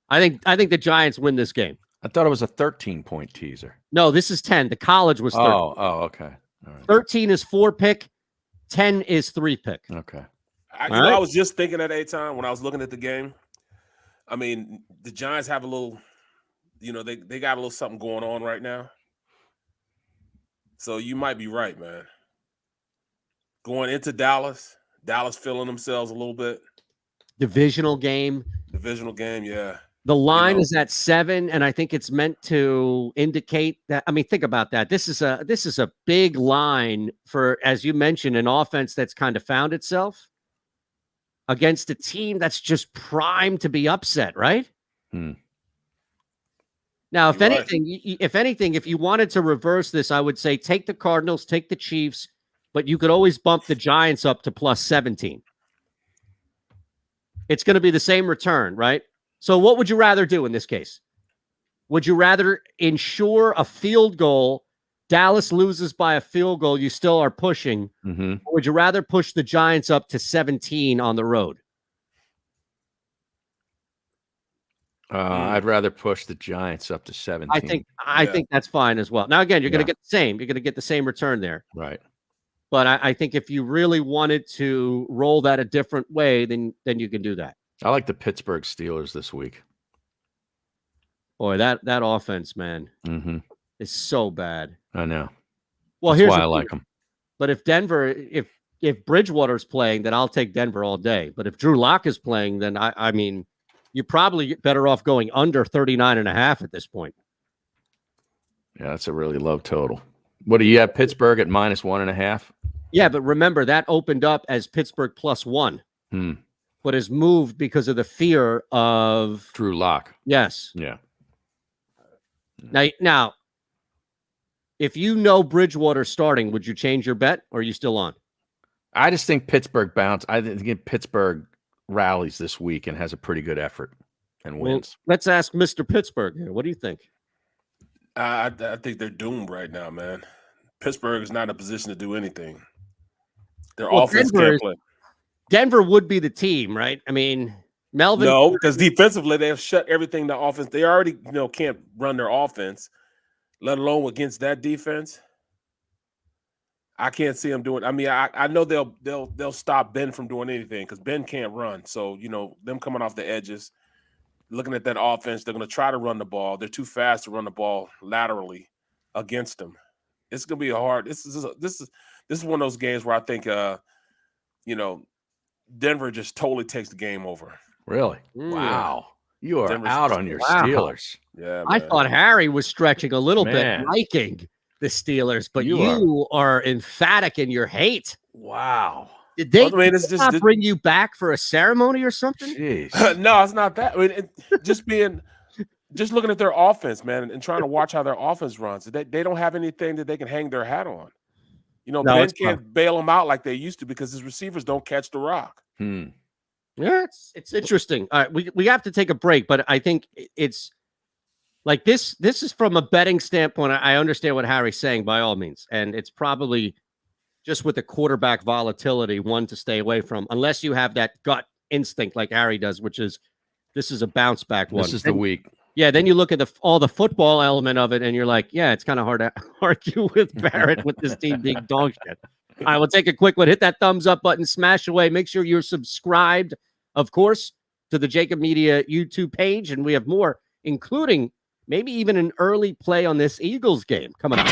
I think the Giants win this game. I thought it was a 13-point teaser. No, this is 10. The college was 13. Oh, okay. All right. 13 is 4-pick. 10 is 3-pick. Okay. I was just thinking at Eytan when I was looking at the game. I mean, the Giants have a little, they got a little something going on right now. So you might be right, man. Going into Dallas feeling themselves a little bit. Divisional game, yeah. The line is at 7, and I think it's meant to indicate that. I mean, think about that. This is a big line for, as you mentioned, an offense that's kind of found itself against a team that's just primed to be upset, right? Now, if anything, if you wanted to reverse this, I would say take the Cardinals, take the Chiefs, but you could always bump the Giants up to +17. It's going to be the same return, right? So what would you rather do in this case? Would you rather ensure a field goal, Dallas loses by a field goal, you still are pushing, or would you rather push the Giants up to 17 on the road? I'd rather push the Giants up to 17. I think that's fine as well. Now, again, you're going to get the same. You're going to get the same return there. Right. But I think if you really wanted to roll that a different way, then you can do that. I like the Pittsburgh Steelers this week. Boy, that offense, man, is so bad. I know. Well, That's why I like them. But if Denver, if if Bridgewater's playing, then I'll take Denver all day. But if Drew Lock is playing, then I mean, you're probably better off going under 39.5 at this point. Yeah, that's a really low total. What do you have? Pittsburgh at -1.5? Yeah, but remember that opened up as Pittsburgh +1, but has moved because of the fear of Drew Lock. Yes. Yeah. Now, if you know Bridgewater starting, would you change your bet, or are you still on? I just think Pittsburgh bounce. I think Pittsburgh rallies this week and has a pretty good effort and wins. Well, let's ask Mr. Pittsburgh here. What do you think? I think they're doomed right now, man. Pittsburgh is not in a position to do anything. Their offense can't play. Denver would be the team, right? I mean, Melvin. No, because defensively they have shut everything to offense. They already, can't run their offense, let alone against that defense. I can't see them doing. I mean, I know they'll stop Ben from doing anything because Ben can't run. So them coming off the edges, looking at that offense, they're going to try to run the ball. They're too fast to run the ball laterally against them. It's going to be hard. This is one of those games where I think Denver just totally takes the game over. Really? Wow. You are Denver's out on your Steelers. Yeah, I man. thought Harry was stretching a little bit, liking the Steelers, but you are emphatic in your hate. Wow. Did they not bring you back for a ceremony or something? Jeez. No, it's not that. I mean, just looking at their offense, man, and trying to watch how their offense runs. They don't have anything that they can hang their hat on. Ben can't bail them out like they used to because his receivers don't catch the rock. Yeah, it's interesting. All right, we have to take a break, but I think it's like this is from a betting standpoint. I understand what Harry's saying by all means, and it's probably just with the quarterback volatility, one to stay away from, unless you have that gut instinct like Harry does, which is this is a bounce back one. This is the week. Yeah, then you look at all the football element of it, and you're like, yeah, it's kind of hard to argue with Barrett with this team being dog shit. All right, we'll take a quick one. Hit that thumbs up button, smash away. Make sure you're subscribed, of course, to the JAKIB Media YouTube page, and we have more, including maybe even an early play on this Eagles game coming up.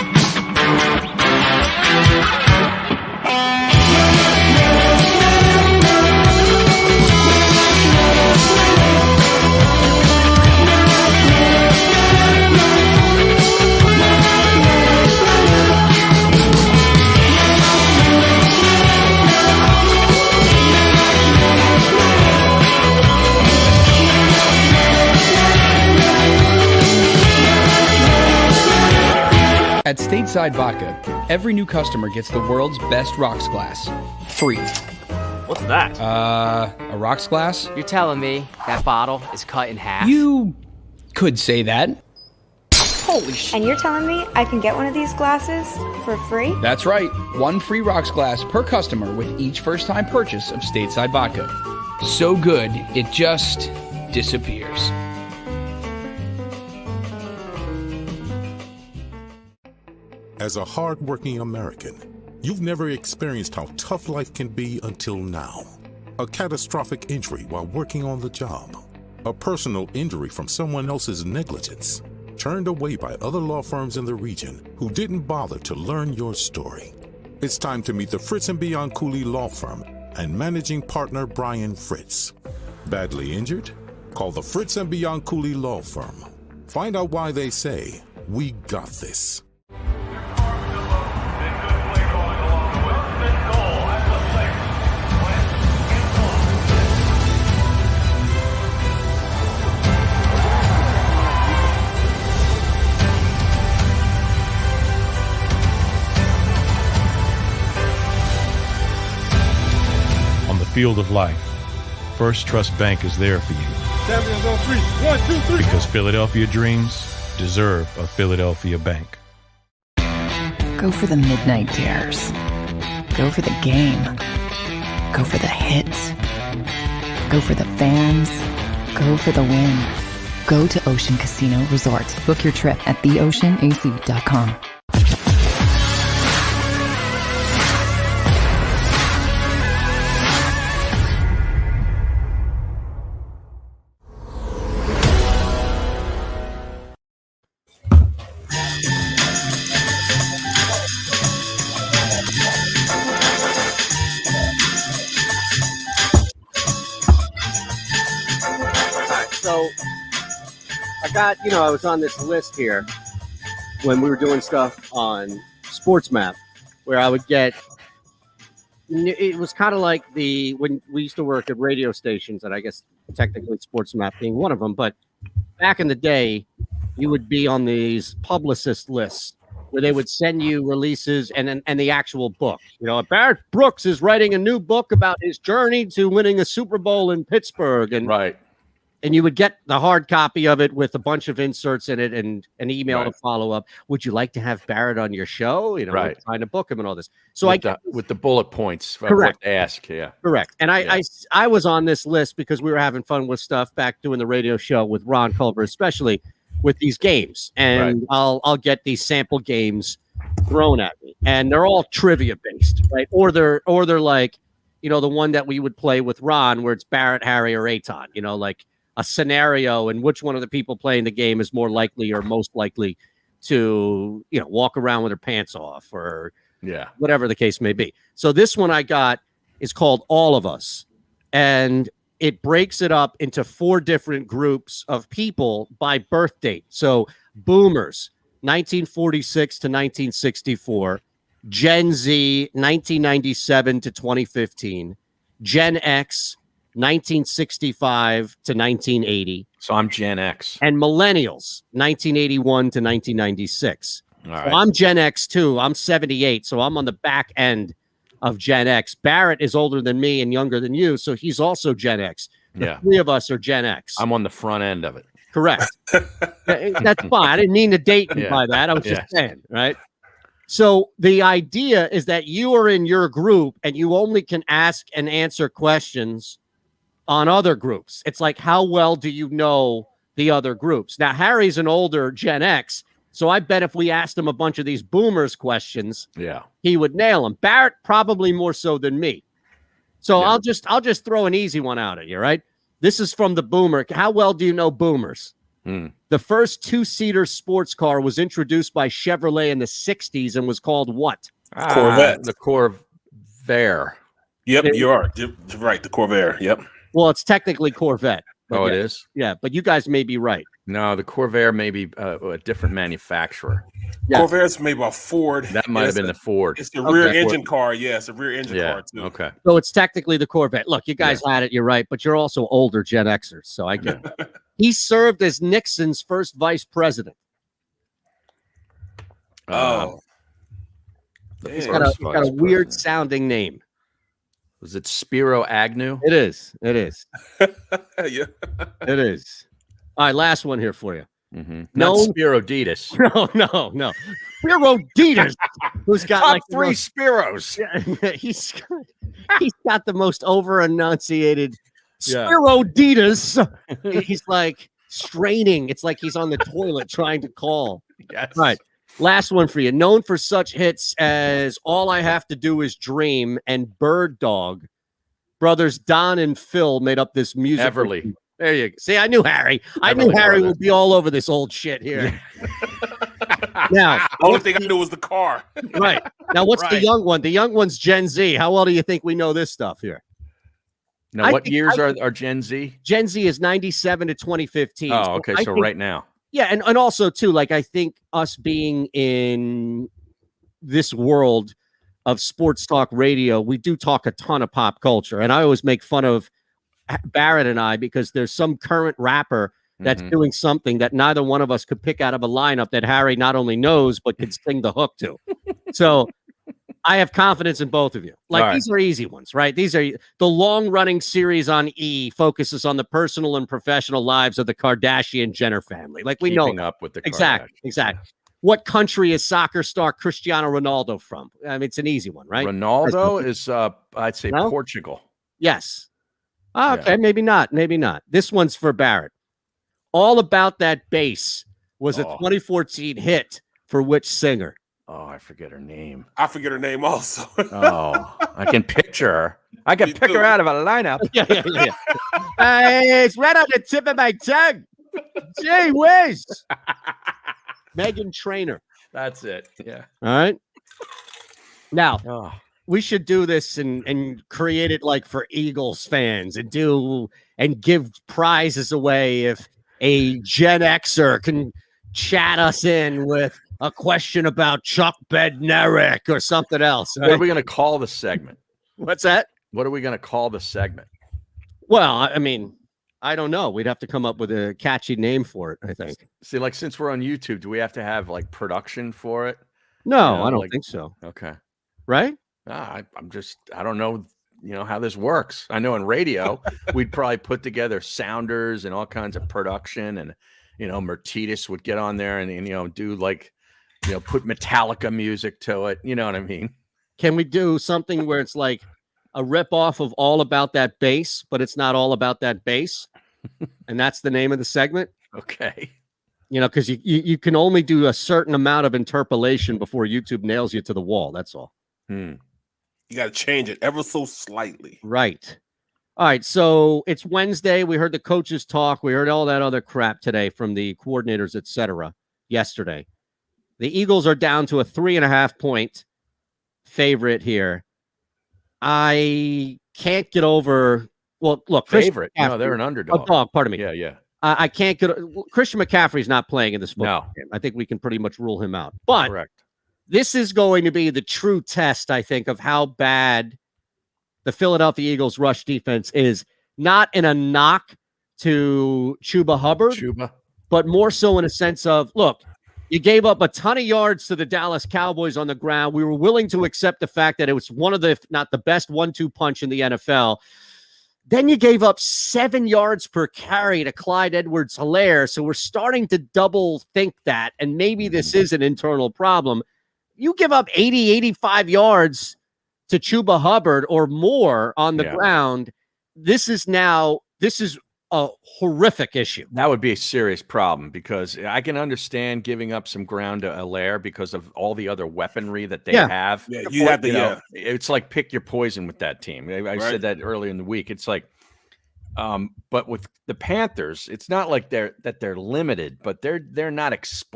At Stateside Vodka, every new customer gets the world's best rocks glass, free. What's that? A rocks glass? You're telling me that bottle is cut in half? You could say that. Holy shit. And you're telling me I can get one of these glasses for free? That's right. One free rocks glass per customer with each first-time purchase of Stateside Vodka. So good, it just disappears. As a hard-working American, you've never experienced how tough life can be until now. A catastrophic injury while working on the job. A personal injury from someone else's negligence. Turned away by other law firms in the region who didn't bother to learn your story. It's time to meet the Fritz & Bianculli Law Firm and managing partner Brian Fritz. Badly injured? Call the Fritz & Bianculli Law Firm. Find out why they say, "We got this." Field of life, First Trust Bank is there for you. Champions on 3. 1, 2, 3. Because Philadelphia dreams deserve a Philadelphia bank. Go for the midnight dares. Go for the game. Go for the hits. Go for the fans. Go for the win. Go to Ocean Casino Resort. Book your trip at theoceanac.com. I was on this list here when we were doing stuff on Sports Map, where I would get. It was kind of like when we used to work at radio stations, and I guess technically Sports Map being one of them. But back in the day, you would be on these publicist lists where they would send you releases and the actual book. Barrett Brooks is writing a new book about his journey to winning a Super Bowl in Pittsburgh, and and you would get the hard copy of it with a bunch of inserts in it and an email to follow up. Would you like to have Barrett on your show? Trying to book him and all this. So with the bullet points. Correct. What to ask. Yeah. Correct. And I was on this list because we were having fun with stuff back doing the radio show with Ron Culver, especially with these games. And I'll get these sample games thrown at me, and they're all trivia based, right? Or they're like, the one that we would play with Ron where it's Barrett, Harry, or Eytan, like a scenario and which one of the people playing the game is more likely or most likely to, walk around with their pants off or whatever the case may be. So this one I got is called All of Us, and it breaks it up into 4 different groups of people by birth date. So boomers, 1946 to 1964, Gen Z, 1997 to 2015, Gen X, 1965 to 1980. So I'm Gen X. And millennials, 1981 to 1996. All right. So I'm Gen X too. I'm 78, so I'm on the back end of Gen X. Barrett is older than me and younger than you, so he's also Gen X. The 3 of us are Gen X. I'm on the front end of it. Correct. That's fine. I didn't mean to date you by that. I was just saying, right? So the idea is that you are in your group and you only can ask and answer questions on other groups. It's like, how well do you know the other groups? Now, Harry's an older Gen X, so I bet if we asked him a bunch of these boomers questions, he would nail them. Barrett probably more so than me. So I'll just throw an easy one out at you, right? This is from the boomer. How well do you know boomers? The first 2-seater sports car was introduced by Chevrolet in the 60s and was called what? Corvette. The Corvair. Yep, you are. You're right, the Corvair. Yep. Well, it's technically Corvette. Oh, it is? Yeah, but you guys may be right. No, the Corvair may be a different manufacturer. Corvair's made by Ford. That might have been the Ford. It's the rear engine car. Yeah, it's a rear engine car, too. Okay. So it's technically the Corvette. Look, you guys had it. You're right, but you're also older Gen Xers, so I get it. He served as Nixon's first vice president. He's got a weird sounding name. Was it Spiro Agnew? It is. Yeah. It is. All right, last one here for you. Not Spiro Ditas. No. Spiro Ditas, who's got Top like 3 most, Spiros. he's got the most over enunciated Spiro Ditas. He's like straining. It's like he's on the toilet trying to call. Yes. All right. Last one for you. Known for such hits as All I Have to Do Is Dream and Bird Dog, brothers Don and Phil made up this music. Everly. There you go. See, I knew Harry. I knew Harry would be all over this old shit here. Now, the only thing I knew was the car. Right. Now, what's the young one? The young one's Gen Z. How well do you think we know this stuff here? Now, what years are Gen Z? Gen Z is 97 to 2015. Oh, okay. So right now. Yeah, and also, too, like, I think us being in this world of sports talk radio, we do talk a ton of pop culture. And I always make fun of Barrett and I because there's some current rapper that's doing something that neither one of us could pick out of a lineup that Harry not only knows, but could sing the hook to. So I have confidence in both of you. Like, these are easy ones, right? These are the long-running series on E focuses on the personal and professional lives of the Kardashian-Jenner family. Like, we Keeping know up with the exactly. What country is soccer star Cristiano Ronaldo from? I mean, it's an easy one, right? Ronaldo is, I'd say, Portugal. Yes. Oh, okay, maybe not. This one's for Barrett. All About That Bass was a 2014 hit for which singer? Oh, I forget her name. I forget her name also. I can picture her. I can pick her out of a lineup. Yeah. It's right on the tip of my tongue. Gee whiz. Meghan Trainor. That's it. Yeah. All right. Now, we should do this and create it like for Eagles fans and give prizes away a Gen Xer can chat us in with a question about Chuck Bednarik or something else. Right? What are we going to call the segment? What's that? What are we going to call the segment? Well, I mean, I don't know. We'd have to come up with a catchy name for it, I think. See, like, since we're on YouTube, do we have to have like production for it? No, I don't think so. Okay. Right? I don't know, how this works. I know in radio, we'd probably put together sounders and all kinds of production, and, Mertitas would get on there and do like, put Metallica music to it. You know what I mean? Can we do something where it's like a ripoff of All About That Bass, but it's not all about that bass? And that's the name of the segment? Okay. Because you can only do a certain amount of interpolation before YouTube nails you to the wall. That's all. You got to change it ever so slightly. Right. All right. So it's Wednesday. We heard the coaches talk. We heard all that other crap today from the coordinators, etc. yesterday. The Eagles are down to a 3.5-point favorite here. I can't get over. Well, look, favorite. No, they're an underdog. Oh, pardon me. Yeah. I can't get. Christian McCaffrey's not playing in this football game. I think we can pretty much rule him out. But correct. This is going to be the true test, I think, of how bad the Philadelphia Eagles rush defense is. Not in a knock to Chuba Hubbard, but more so in a sense of, look, you gave up a ton of yards to the Dallas Cowboys on the ground. We were willing to accept the fact that it was one of the, if not the best 1-2 punch in the NFL. Then you gave up 7 yards per carry to Clyde Edwards-Helaire. So we're starting to double think that, and maybe this is an internal problem. You give up 80, 85 yards to Chuba Hubbard or more on the ground. This is a horrific issue. That would be a serious problem, because I can understand giving up some ground to Helaire because of all the other weaponry that they have. Yeah, you have to. It's like pick your poison with that team. I said that earlier in the week. It's like, but with the Panthers, it's not like they're limited, but they're not.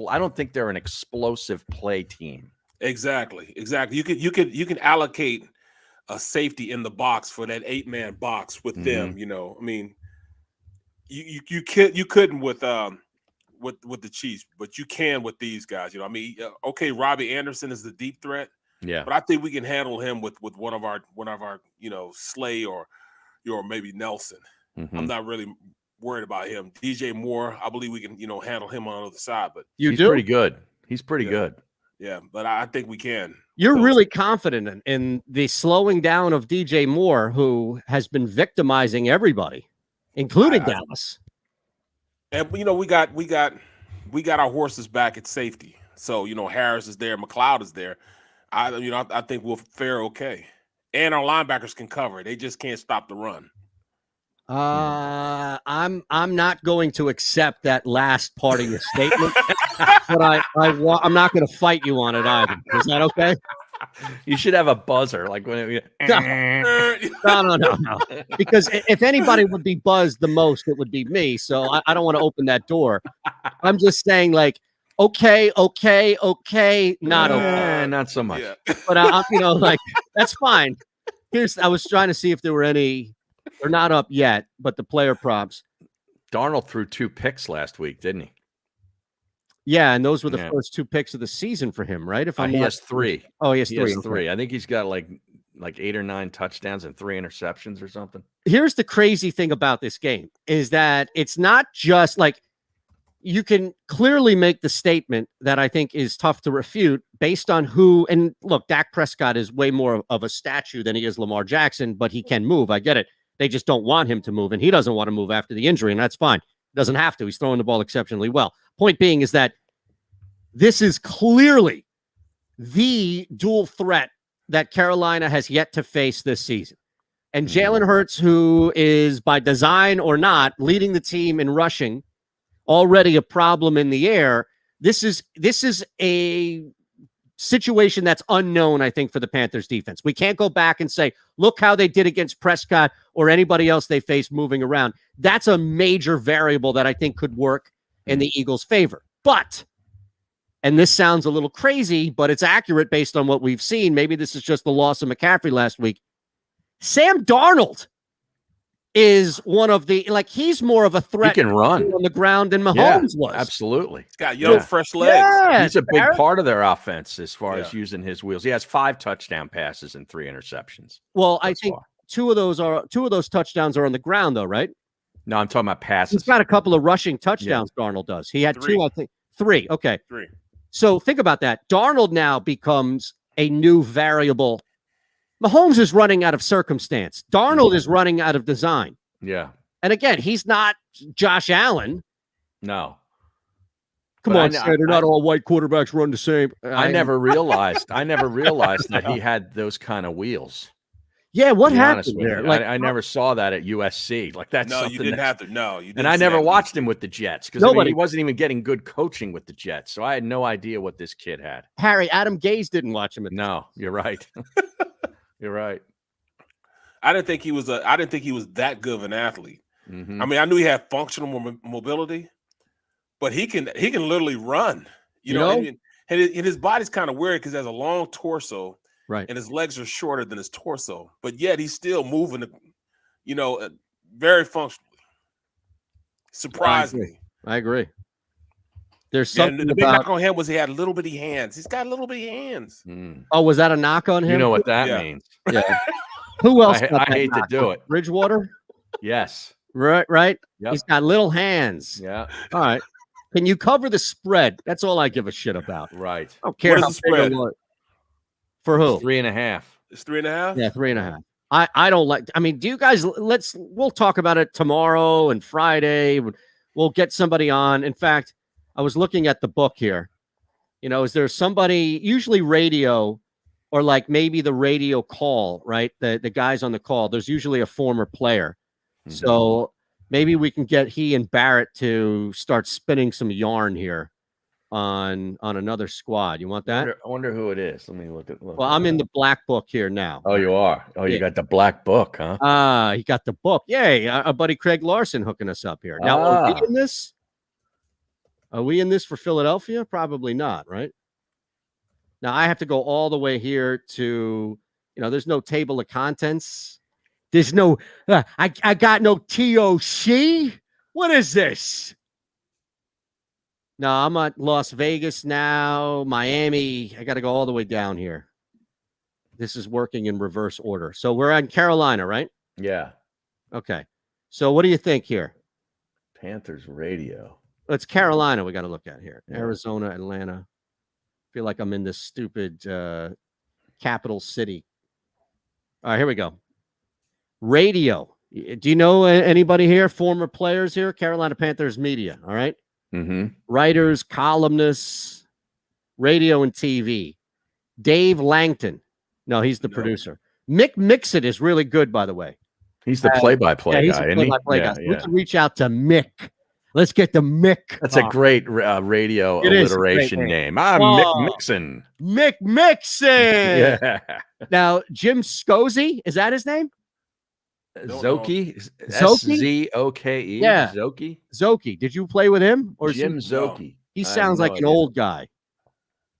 I don't think they're an explosive play team. Exactly. You can allocate a safety in the box for that 8-man box with them. I mean. You couldn't with the Chiefs, but you can with these guys. I mean, okay, Robbie Anderson is the deep threat. Yeah, but I think we can handle him with one of our Slay or maybe Nelson. I'm not really worried about him. DJ Moore, I believe we can handle him on the other side. But he's pretty good. He's pretty good. Yeah, but I think we can. You're really confident in the slowing down of DJ Moore, who has been victimizing everybody, including Dallas. And we got our horses back at safety. So Harris is there, McLeod is there. I think we'll fare okay. And our linebackers can cover. They just can't stop the run. I'm not going to accept that last part of your statement, but I'm not going to fight you on it either. Is that okay? You should have a buzzer, like when no. Because if anybody would be buzzed the most, it would be me. So I don't want to open that door. I'm just saying, like, okay, not okay, not so much. But like, that's fine. I was trying to see if there were any. They're not up yet, but the player props. Darnold threw 2 picks last week, didn't he? Yeah, and those were the first 2 picks of the season for him, right? If he has 3. Oh, he has 3. Okay. I think he's got like 8 or 9 touchdowns and 3 interceptions or something. Here's the crazy thing about this game is that it's not just like, you can clearly make the statement that I think is tough to refute based on who, and look, Dak Prescott is way more of a statue than he is Lamar Jackson, but he can move. I get it. They just don't want him to move, and he doesn't want to move after the injury, and that's fine. He doesn't have to. He's throwing the ball exceptionally well. Point being is that this is clearly the dual threat that Carolina has yet to face this season. And Jalen Hurts, who is by design or not leading the team in rushing, already a problem in the air. This is a situation that's unknown, I think, for the Panthers defense. We can't go back and say, look how they did against Prescott or anybody else they faced moving around. That's a major variable that I think could work in the Eagles' favor. But, and this sounds a little crazy, but it's accurate based on what we've seen. Maybe this is just the loss of McCaffrey last week. Sam Darnold is one of the he's more of a threat. He can run on the ground than Mahomes was. Absolutely. He's got young, fresh legs. Yeah, he's a big Barrett. part of their offense as far as using his wheels. He has 5 touchdown passes and 3 interceptions. Well, I think two of those touchdowns are on the ground, though, right? No, I'm talking about passes. He's got a couple of rushing touchdowns. Darnold does. He had 2, I think. 3. Okay. 3. So think about that. Darnold now becomes a new variable. Mahomes is running out of circumstance. Darnold is running out of design. Yeah. And again, he's not Josh Allen. No. Come on, they're not all white quarterbacks run the same. I never realized that he had those kind of wheels. Yeah, what happened there? Like I never saw that at USC. Like that's you didn't have to. No, you didn't. And I never watched him with the Jets because he wasn't even getting good coaching with the Jets. So I had no idea what this kid had. Harry, Adam Gase didn't watch him. No, you're right. You're right. I didn't think he was that good of an athlete. Mm-hmm. I mean, I knew he had functional mobility, but he can literally run. You know? And his body's kind of weird because he has a long torso. Right. And his legs are shorter than his torso, but yet he's still moving, very functionally. Surprised me. I agree. There's something the big knock on him was he had little bitty hands. He's got little bitty hands. Oh, was that a knock on him? You know what that means. Yeah. Who else? I hate to do it. Bridgewater? Yes. Right? Yep. He's got little hands. Yeah. All right. Can you cover the spread? That's all I give a shit about. Right. I don't care what how is the spread? For who? 3.5. It's 3.5? Yeah, 3.5. I don't like. I mean, do you guys? We'll talk about it tomorrow and Friday. We'll get somebody on. In fact, I was looking at the book here. Is there somebody, usually radio, or like maybe the radio call, right? The guys on the call. There's usually a former player, so maybe we can get he and Barrett to start spinning some yarn here on another squad. You want that? I wonder who it is. Let me look at. Well, I'm in the black book here now. Oh, you are. Oh, you got the black book, huh? He got the book. Yay! Our buddy Craig Larson hooking us up here. Now, are we in this? Are we in this for Philadelphia? Probably not, right? Now I have to go all the way here to. There's no table of contents. There's no. I got no TOC. What is this? No, I'm at Las Vegas now, Miami. I got to go all the way down here. This is working in reverse order. So we're in Carolina, right? Yeah. Okay. So what do you think here? Panthers radio. It's Carolina we got to look at here. Yeah. Arizona, Atlanta. I feel like I'm in this stupid capital city. All right, here we go. Radio. Do you know anybody here? Former players here? Carolina Panthers media. All right. Mm-hmm. Writers, columnists, radio and TV. Dave Langton. No, he's the producer. Mick Mixit is really good, by the way. He's the play-by-play guy, isn't he? Guy. We can reach out to Mick. Let's get the Mick. That's a great radio alliteration name. Mick Mixon. Mick Mixon. Yeah. Now, Jim Scozzi, is that his name? Zoki, S-Z-O-K-E. Yeah, Zoki. Did you play with him or Jim Zoki? He sounds like an old guy,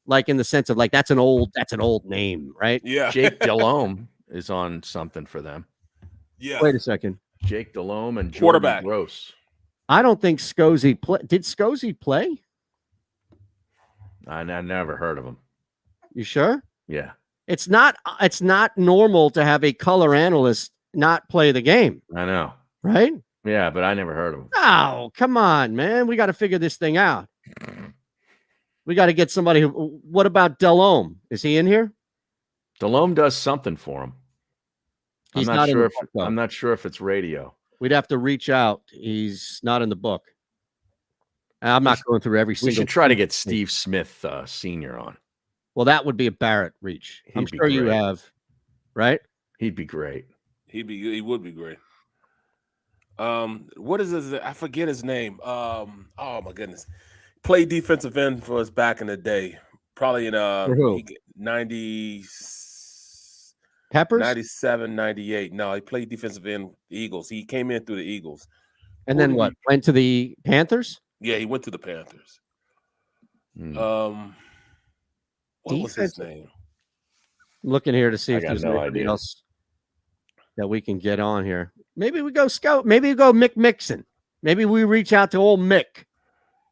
like in the sense of like that's an old name, right? Yeah. Jake Delhomme is on something for them. Yeah. Wait a second. Jake Delhomme and quarterback Gross. I don't think Scozzi play. Did Scozzi play? I never heard of him. You sure? Yeah. It's not normal to have a color analyst not play the game. I know. Right? Yeah, but I never heard of him. Oh, come on, man. We got to figure this thing out. We got to get somebody who. What about Delhomme? Is he in here? Delhomme does something for him. He's not sure. I'm not sure if it's radio. We'd have to reach out. He's not in the book. I'm not going through every single. We should try to get Steve Smith Sr. on. Well, that would be a Barrett reach. I'm sure you have, right? He'd be great. He would be great. What is his? I forget his name. Oh my goodness, played defensive end for us back in the day. Probably in 90 Peppers 97, 98. No, he played defensive end the Eagles. He came in through the Eagles. And then what? Went to the Panthers? Yeah, he went to the Panthers. What was his name? I'm looking here to see if there's no anybody idea. else. that we can get on here. Maybe we go scout. Maybe we go Mick Mixon. Maybe we reach out to old Mick.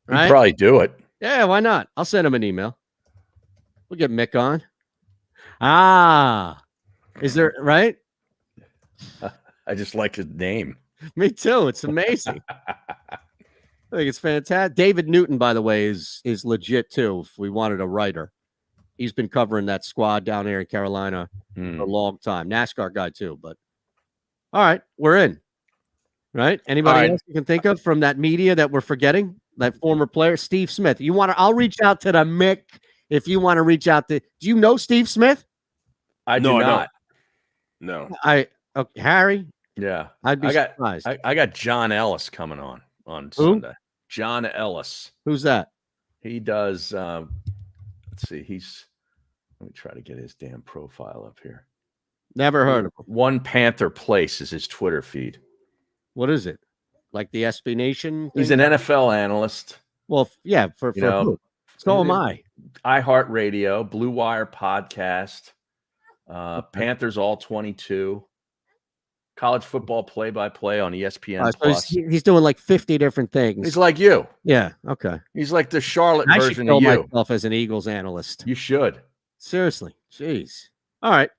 Right? He'd probably do it. Yeah, why not? I'll send him an email. We'll get Mick on. Ah, is there right? I just like his name. Me too. It's amazing. I think it's fantastic. David Newton, by the way, is legit too. If we wanted a writer, he's been covering that squad down there in Carolina for a long time. NASCAR guy too. But all right, we're in. Right? Anybody else you can think of from that media that we're forgetting? That former player, Steve Smith. You want to? I'll reach out to the Mick if you want to reach out to. Do you know Steve Smith? I do not. No. Okay, Harry. Yeah, I'd be surprised. I got John Ellis coming on Who? Sunday. John Ellis. Who's that? He does. Let's see. Let me try to get his damn profile up here. Never heard of him. One Panther Place is his Twitter feed. What is it? Like the SB Nation? He's an NFL analyst. Well, yeah, for who? So am I. iHeartRadio, Blue Wire podcast, Panthers All 22. College football play-by-play on ESPN Plus. He's doing like 50 different things. He's like you. Yeah. Okay. He's like the Charlotte I version should of you. myself as an Eagles analyst. You should. Seriously. Jeez. All right.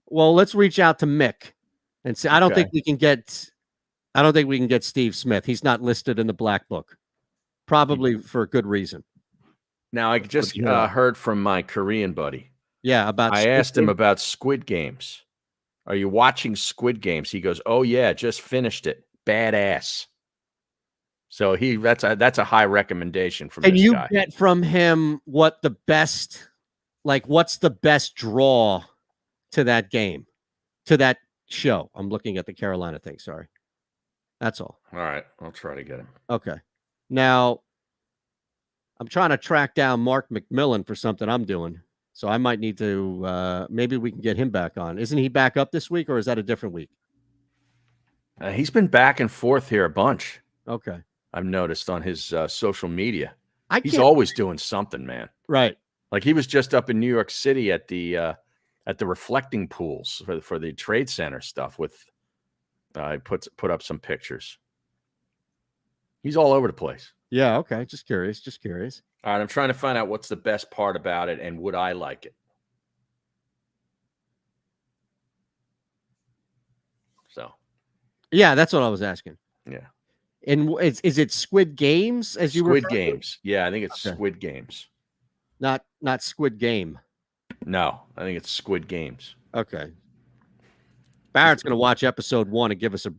Well, let's reach out to Mick and see. I don't think we can get Steve Smith. He's not listed in the black book. Probably for a good reason. Now, I just heard from my Korean buddy. Yeah, I asked him about Squid Games. Are you watching Squid Games? He goes, "Oh yeah, just finished it. Badass." So that's a high recommendation from this guy. And you get from him what's the best draw to that game, to that show? I'm looking at the Carolina thing. Sorry, that's all. All right, I'll try to get him. Okay, now I'm trying to track down Mark McMillan for something I'm doing. So I might need to, maybe we can get him back on. Isn't he back up this week or is that a different week? He's been back and forth here a bunch. Okay. I've noticed on his social media. He's always doing something, man. Right. Like he was just up in New York City at the reflecting pools for the Trade Center stuff with, I put up some pictures. He's all over the place. Yeah. Okay. Just curious. All right, I'm trying to find out what's the best part about it and would I like it. So, yeah, that's what I was asking. Yeah. And is it Squid Games as you Squid Games? Yeah, I think it's Squid Games. Not Squid Game. No, I think it's Squid Games. Okay. Barrett's going to watch episode 1 and give us a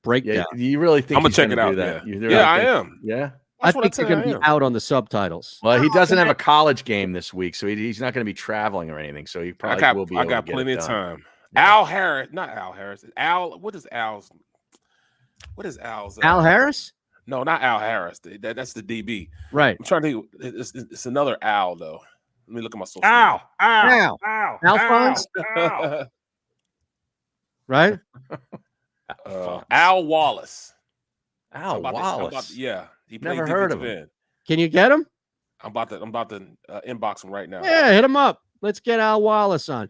breakdown. Yeah, you really think I'm gonna check it out? Yeah, I am. Yeah. I think you're going to be out on the subtitles. Well, he doesn't have a college game this week, so he's not going to be traveling or anything. So he probably will be. I got plenty of time. Yeah. Al Harris, not Al Harris. Al, what is Al's? Al Harris? No, not Al Harris. That's the DB. Right. I'm trying to think. It's another Al though. Let me look at my social. Alphonse. Right. Al Wallace. Al Wallace. Yeah. He never heard of him. Can you get him? I'm about to inbox him right now. Yeah, hit him up. Let's get Al Wallace on.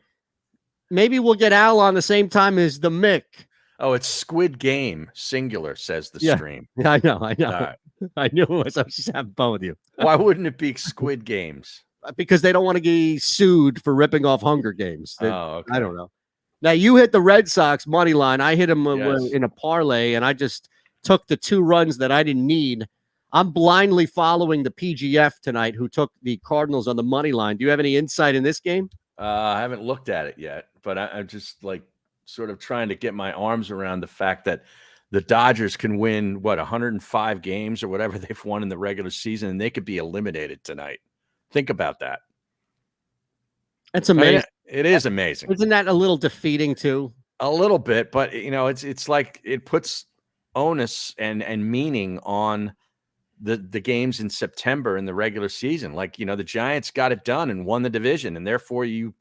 Maybe we'll get Al on the same time as the Mick. Oh, it's Squid Game, singular, says the stream. Yeah, I know. Right. I knew it was. I was just having fun with you. Why wouldn't it be Squid Games? Because they don't want to get sued for ripping off Hunger Games. Okay. I don't know. Now, you hit the Red Sox money line. I hit them in a parlay, and I just took the 2 runs that I didn't need. I'm blindly following the PGF tonight, who took the Cardinals on the money line. Do you have any insight in this game? I haven't looked at it yet, but I'm just like sort of trying to get my arms around the fact that the Dodgers can win, 105 games or whatever they've won in the regular season, and they could be eliminated tonight. Think about that. It's amazing. I mean, it is amazing. Isn't that a little defeating too? A little bit, but it's like it puts onus and meaning on the games in September in the regular season. Like, the Giants got it done and won the division, and therefore you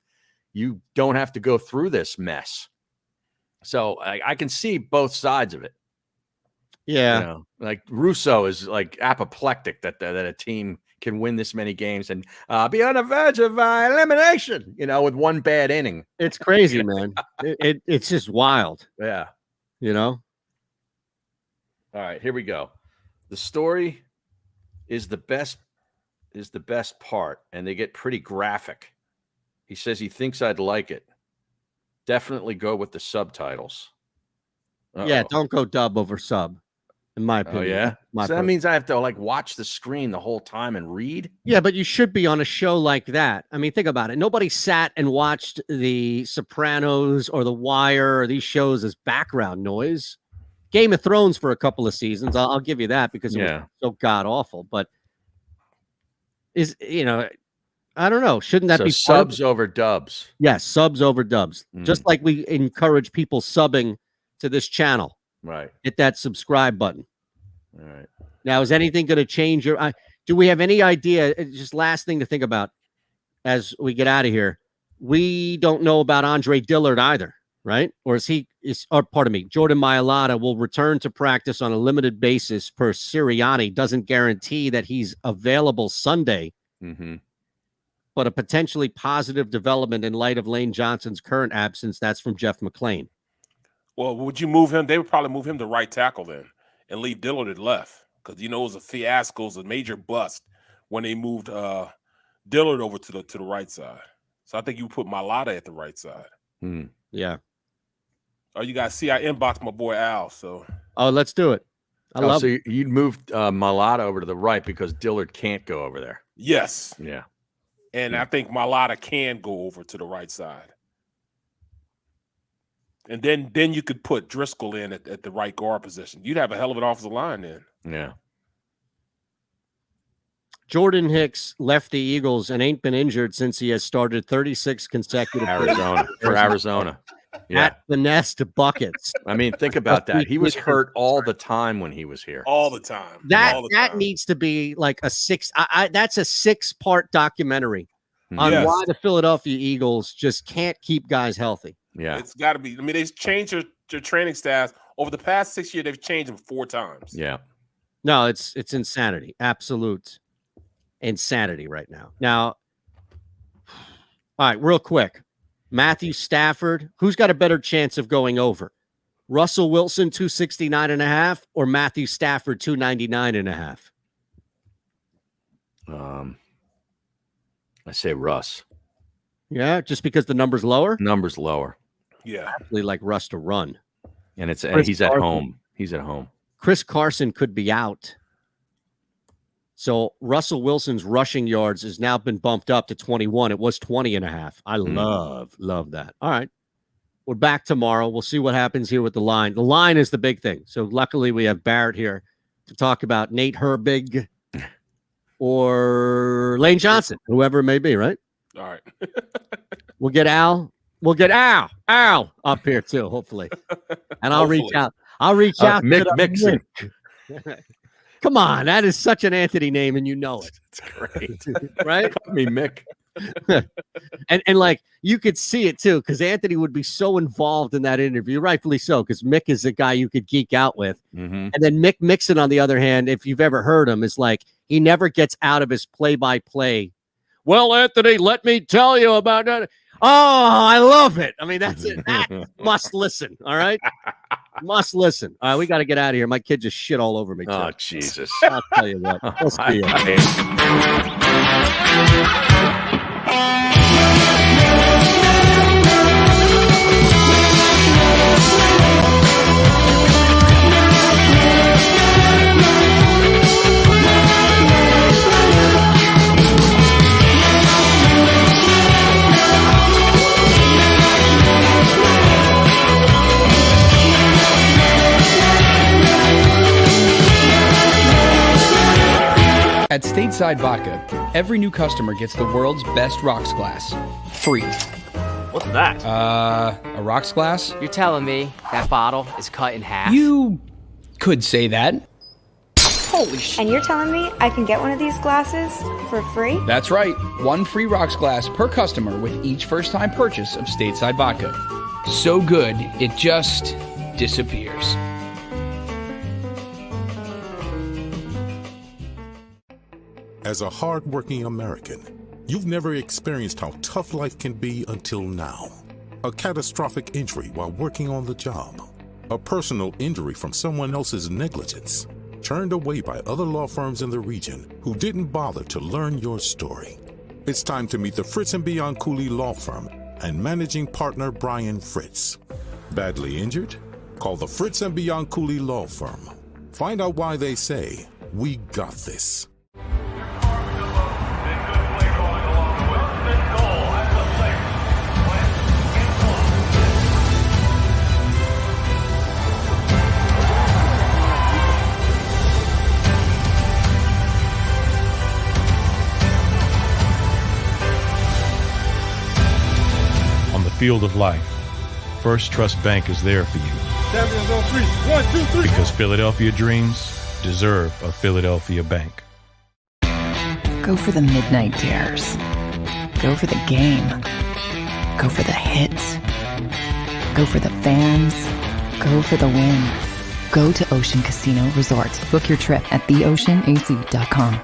don't have to go through this mess. So I can see both sides of it. Yeah. Like Russo is like apoplectic that a team can win this many games and be on the verge of elimination, with one bad inning. It's crazy, man. It's just wild. Yeah. All right, here we go. The story is the best part, and they get pretty graphic. He says he thinks I'd like it. Definitely go with the subtitles. Yeah, don't go dub over sub, in my opinion. Oh, yeah? So that means means I have to watch the screen the whole time and read? Yeah, but you should be on a show like that. I mean, think about it. Nobody sat and watched The Sopranos or The Wire or these shows as background noise. Game of Thrones for a couple of seasons, I'll give you that because it was so god-awful. But, I don't know. Shouldn't that be subs over dubs? Yes, subs over dubs. Just like we encourage people subbing to this channel. Right. Hit that subscribe button. All right. Now, is anything going to change your? Do we have any idea? Just last thing to think about as we get out of here. We don't know about Andre Dillard either, right? Or pardon me, Jordan Mailata will return to practice on a limited basis per Sirianni. Doesn't guarantee that he's available Sunday. Mm-hmm. But a potentially positive development in light of Lane Johnson's current absence. That's from Jeff McClain. Well, would you move him? They would probably move him to right tackle then and leave Dillard at left because, it was a fiasco, it was a major bust when they moved Dillard over to the right side. So I think you put Mailata at the right side. Yeah. Oh, you guys see I inboxed my boy Al. So. Oh, let's do it. I love it. So you'd move Mailata over to the right because Dillard can't go over there. Yes. Yeah. And I think Mailata can go over to the right side. And then you could put Driscoll in at the right guard position. You'd have a hell of an offensive line then. Yeah. Jordan Hicks left the Eagles and ain't been injured since he has started 36 consecutive Arizona. Yeah. At the nest buckets. I mean, think about that. He was hurt all the time when he was here. All the time. That needs to be like a that's a 6-part documentary on why the Philadelphia Eagles just can't keep guys healthy. Yeah. It's got to be. I mean, they've changed their training staffs over the past 6 years. They've changed them 4 times. Yeah. No, it's insanity. Absolute insanity right now. Now, all right, real quick. Matthew Stafford, who's got a better chance of going over? Russell Wilson, 269.5, or Matthew Stafford, 299.5? I say Russ. Yeah, just because the number's lower? Number's lower. Yeah. Actually like Russ to run. And he's at home. He's at home. Chris Carson could be out. So Russell Wilson's rushing yards has now been bumped up to 21. It was 20.5. I love that. All right. We're back tomorrow. We'll see what happens here with the line. The line is the big thing. So luckily we have Barrett here to talk about Nate Herbig or Lane Johnson, whoever it may be, right? All right. We'll get Al. We'll get Al up here too, hopefully. And I'll reach out. Mick Mixon. Come on, that is such an Anthony name, and you know it. It's great, right? Call me Mick. and like you could see it too, because Anthony would be so involved in that interview, rightfully so, because Mick is a guy you could geek out with. And then Mick Mixon, on the other hand, if you've ever heard him, is like he never gets out of his play-by-play. Well, Anthony, let me tell you about that. Oh, I love it. I mean, that's it. That must listen. All right. Must listen. All right, we got to get out of here. My kid just shit all over me. Too. Oh, Jesus. I'll tell you what. We'll see you. At Stateside Vodka, every new customer gets the world's best rocks glass, free. What's that? A rocks glass? You're telling me that bottle is cut in half? You could say that. Holy shit. And you're telling me I can get one of these glasses for free? That's right. 1 free rocks glass per customer with each first-time purchase of Stateside Vodka. So good, it just disappears. As a hard-working American, you've never experienced how tough life can be until now. A catastrophic injury while working on the job. A personal injury from someone else's negligence. Turned away by other law firms in the region who didn't bother to learn your story. It's time to meet the Fritz & Bianculli Law Firm and managing partner Brian Fritz. Badly injured? Call the Fritz & Bianculli Law Firm. Find out why they say, "We got this." On the field of life, First Trust Bank is there for you. Champions on 3. 1, 2, 3. Because Philadelphia dreams deserve a Philadelphia bank. Go for the midnight dares. Go for the game. Go for the hits. Go for the fans. Go for the win. Go to Ocean Casino Resort. Book your trip at theoceanac.com.